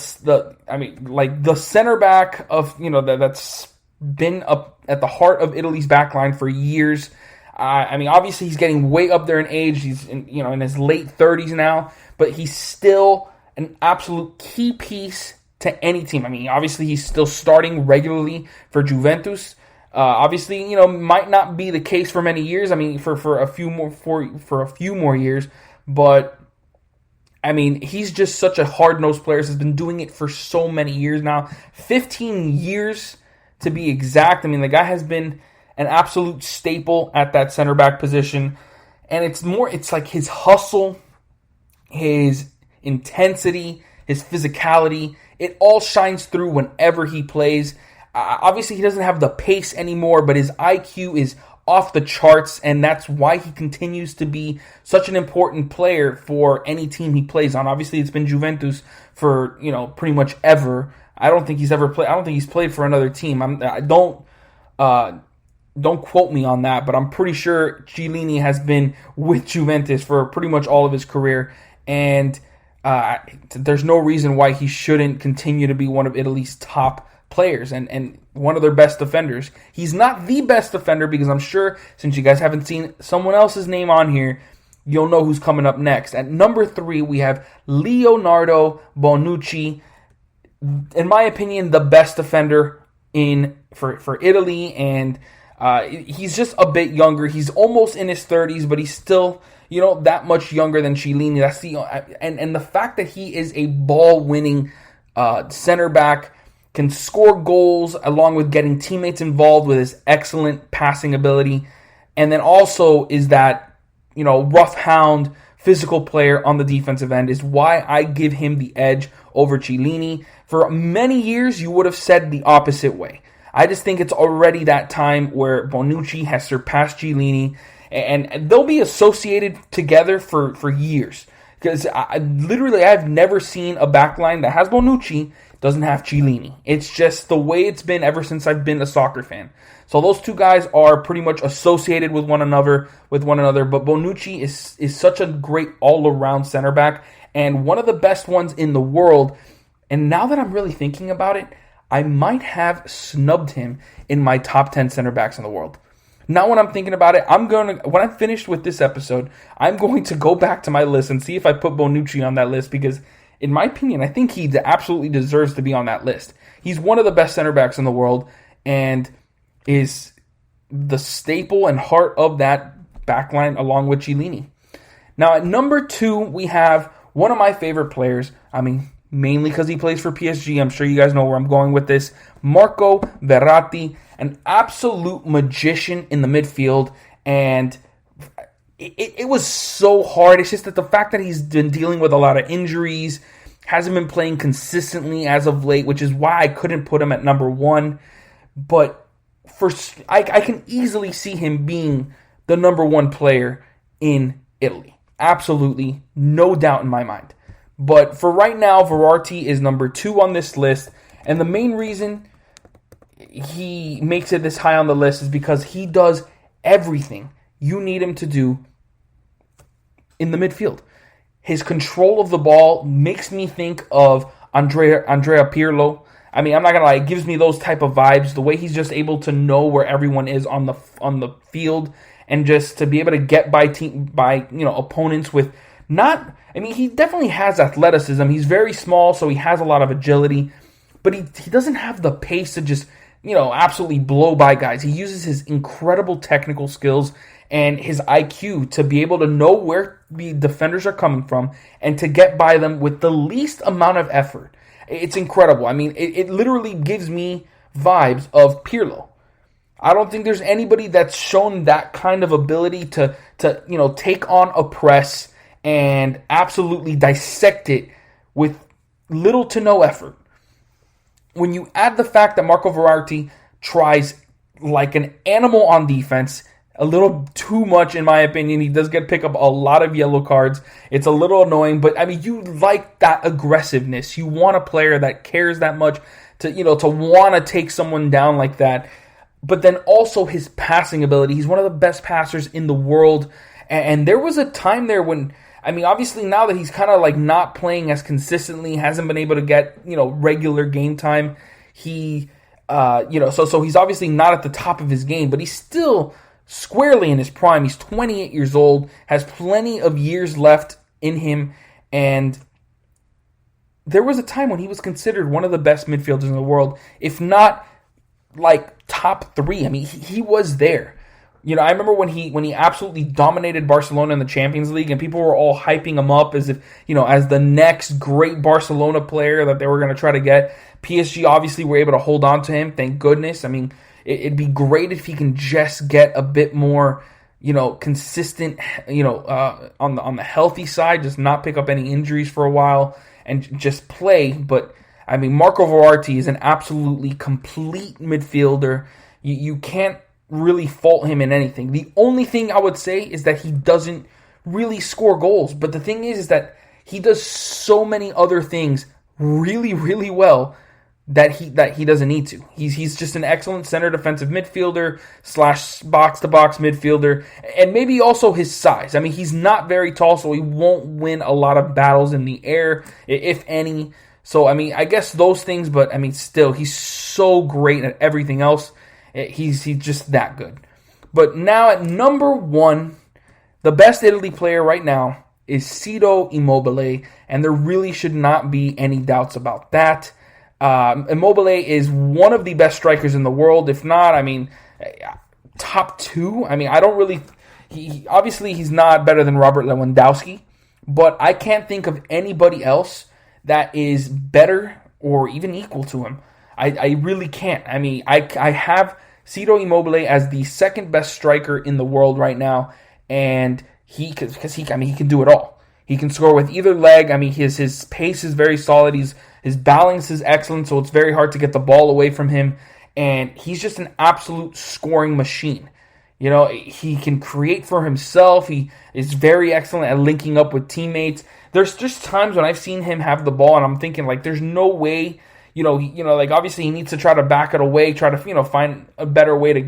C: center back of, that's been up at the heart of Italy's backline for years. Obviously he's getting way up there in age. He's in his late 30s now, but he's still an absolute key piece to any team. Obviously he's still starting regularly for Juventus. Obviously, might not be the case for many years. For a few more years, but he's just such a hard-nosed player. Has been doing it for so many years now, 15 years to be exact. The guy has been an absolute staple at that center back position, and it's like his hustle, his intensity, his physicality. It all shines through whenever he plays. Obviously, he doesn't have the pace anymore, but his IQ is off the charts, and that's why he continues to be such an important player for any team he plays on. Obviously, it's been Juventus for pretty much ever. I don't think he's played for another team. Don't quote me on that, but I'm pretty sure Chiellini has been with Juventus for pretty much all of his career, and there's no reason why he shouldn't continue to be one of Italy's top players and one of their best defenders. He's not the best defender, because I'm sure since you guys haven't seen someone else's name on here, you'll know who's coming up next. At number 3, we have Leonardo Bonucci. In my opinion, the best defender for Italy, and he's just a bit younger. He's almost in his 30s, but he's still that much younger than Chiellini. That's and the fact that he is a ball-winning center back, can score goals along with getting teammates involved with his excellent passing ability, and then also is that rough hound physical player on the defensive end, is why I give him the edge over Chiellini. For many years, you would have said the opposite way. I just think it's already that time where Bonucci has surpassed Chiellini, and they'll be associated together for years. Because I've never seen a backline that has Bonucci, doesn't have Chiellini. It's just the way it's been ever since I've been a soccer fan. So those two guys are pretty much associated with one another. But Bonucci is such a great all-around center back, and one of the best ones in the world. And now that I'm really thinking about it, I might have snubbed him in my top 10 center backs in the world. Now when I'm thinking about it, when I'm finished with this episode, I'm going to go back to my list and see if I put Bonucci on that list, because in my opinion, I think he absolutely deserves to be on that list. He's one of the best center backs in the world and is the staple and heart of that backline along with Chiellini. Now at number 2, we have one of my favorite players. I mean, mainly because he plays for PSG. I'm sure you guys know where I'm going with this. Marco Verratti, an absolute magician in the midfield. And it was so hard. It's just that the fact that he's been dealing with a lot of injuries, hasn't been playing consistently as of late, which is why I couldn't put him at number 1. But I can easily see him being the number 1 player in Italy. Absolutely, no doubt in my mind. But for right now, Verratti is number 2 on this list. And the main reason he makes it this high on the list is because he does everything you need him to do in the midfield. His control of the ball makes me think of Andrea Pirlo. I mean, I'm not going to lie, it gives me those type of vibes. The way he's just able to know where everyone is on the field and just to be able to get by opponents with not... I mean, he definitely has athleticism. He's very small, so he has a lot of agility. But he doesn't have the pace to just, absolutely blow by guys. He uses his incredible technical skills and his IQ to be able to know where the defenders are coming from and to get by them with the least amount of effort. It's incredible. I mean, it literally gives me vibes of Pirlo. I don't think there's anybody that's shown that kind of ability to take on a press and absolutely dissect it with little to no effort. When you add the fact that Marco Verratti tries like an animal on defense, a little too much in my opinion. He does pick up a lot of yellow cards. It's a little annoying, but I mean, you like that aggressiveness. You want a player that cares that much to want to take someone down like that. But then also his passing ability. He's one of the best passers in the world. And there was a time there when, I mean, obviously now that he's kind of like not playing as consistently, hasn't been able to get, regular game time. He, so he's obviously not at the top of his game, but he's still squarely in his prime. He's 28 years old, has plenty of years left in him, and there was a time when he was considered one of the best midfielders in the world, if not like top 3. I mean, he was there. I remember when he absolutely dominated Barcelona in the Champions League, and people were all hyping him up as if, as the next great Barcelona player that they were going to try to get. PSG obviously were able to hold on to him, thank goodness. I mean, it'd be great if he can just get a bit more, consistent, on the healthy side, just not pick up any injuries for a while and just play. But I mean, Marco Verratti is an absolutely complete midfielder. You can't really fault him in anything. The only thing I would say is that he doesn't really score goals. But the thing is that he does so many other things really, really well that he doesn't need to. He's just an excellent center defensive midfielder / box-to-box midfielder, and maybe also his size. I mean, he's not very tall, so he won't win a lot of battles in the air, if any. So, I mean, I guess those things, but, I mean, still, he's so great at everything else. He's just that good. But now at number 1, the best Italy player right now is Ciro Immobile, and there really should not be any doubts about that. Immobile is one of the best strikers in the world, if not, I mean, top 2. I mean, I don't really... obviously, he's not better than Robert Lewandowski, but I can't think of anybody else that is better or even equal to him. I really can't. I mean, I have Ciro Immobile as the second best striker in the world right now, and he can do it all. He can score with either leg. I mean, his pace is very solid. His balance is excellent, so it's very hard to get the ball away from him. And he's just an absolute scoring machine. He can create for himself. He is very excellent at linking up with teammates. There's just times when I've seen him have the ball, and I'm thinking, like, there's no way, like, obviously he needs to try to back it away, try to, find a better way to,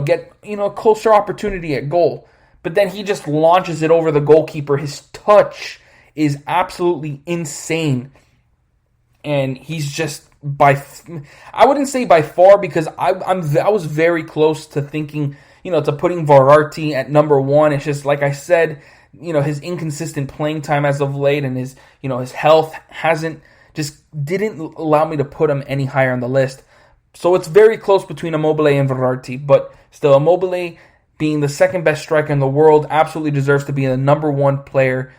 C: get, a closer opportunity at goal. But then he just launches it over the goalkeeper. His touch is absolutely insane. And he's just I wouldn't say by far, because I was very close to thinking, to putting Verratti at number 1. It's just, like I said, his inconsistent playing time as of late and his, his health didn't allow me to put him any higher on the list. So it's very close between Immobile and Verratti, but still Immobile being the second best striker in the world, absolutely deserves to be the number one player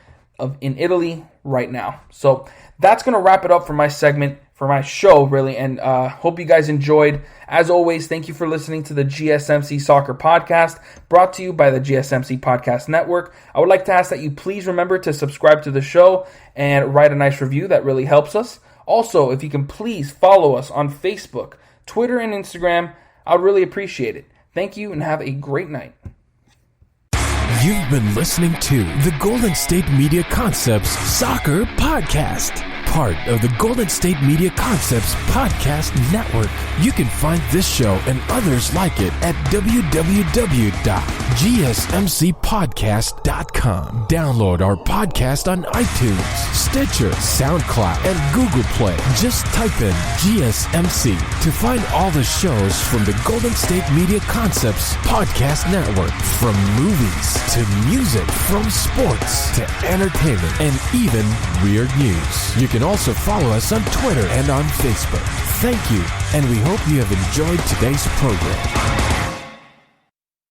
C: in Italy right now. So that's going to wrap it up for my segment, for my show, really, and hope you guys enjoyed. As always, thank you for listening to the GSMC Soccer Podcast, brought to you by the GSMC Podcast Network. I would like to ask that you please remember to subscribe to the show and write a nice review. That really helps us. Also, if you can please follow us on Facebook, Twitter, and Instagram, I would really appreciate it. Thank you and have a great night.
A: You've been listening to the Golden State Media Concepts Soccer Podcast, part of the Golden State Media Concepts Podcast Network. You can find this show and others like it at www.gsmcpodcast.com. Download our podcast on iTunes, Stitcher, SoundCloud, and Google Play. Just type in GSMC to find all the shows from the Golden State Media Concepts Podcast Network, from movies to music, from sports to entertainment, and even weird news. You can also follow us on Twitter and on Facebook. Thank you, and we hope you have enjoyed today's program.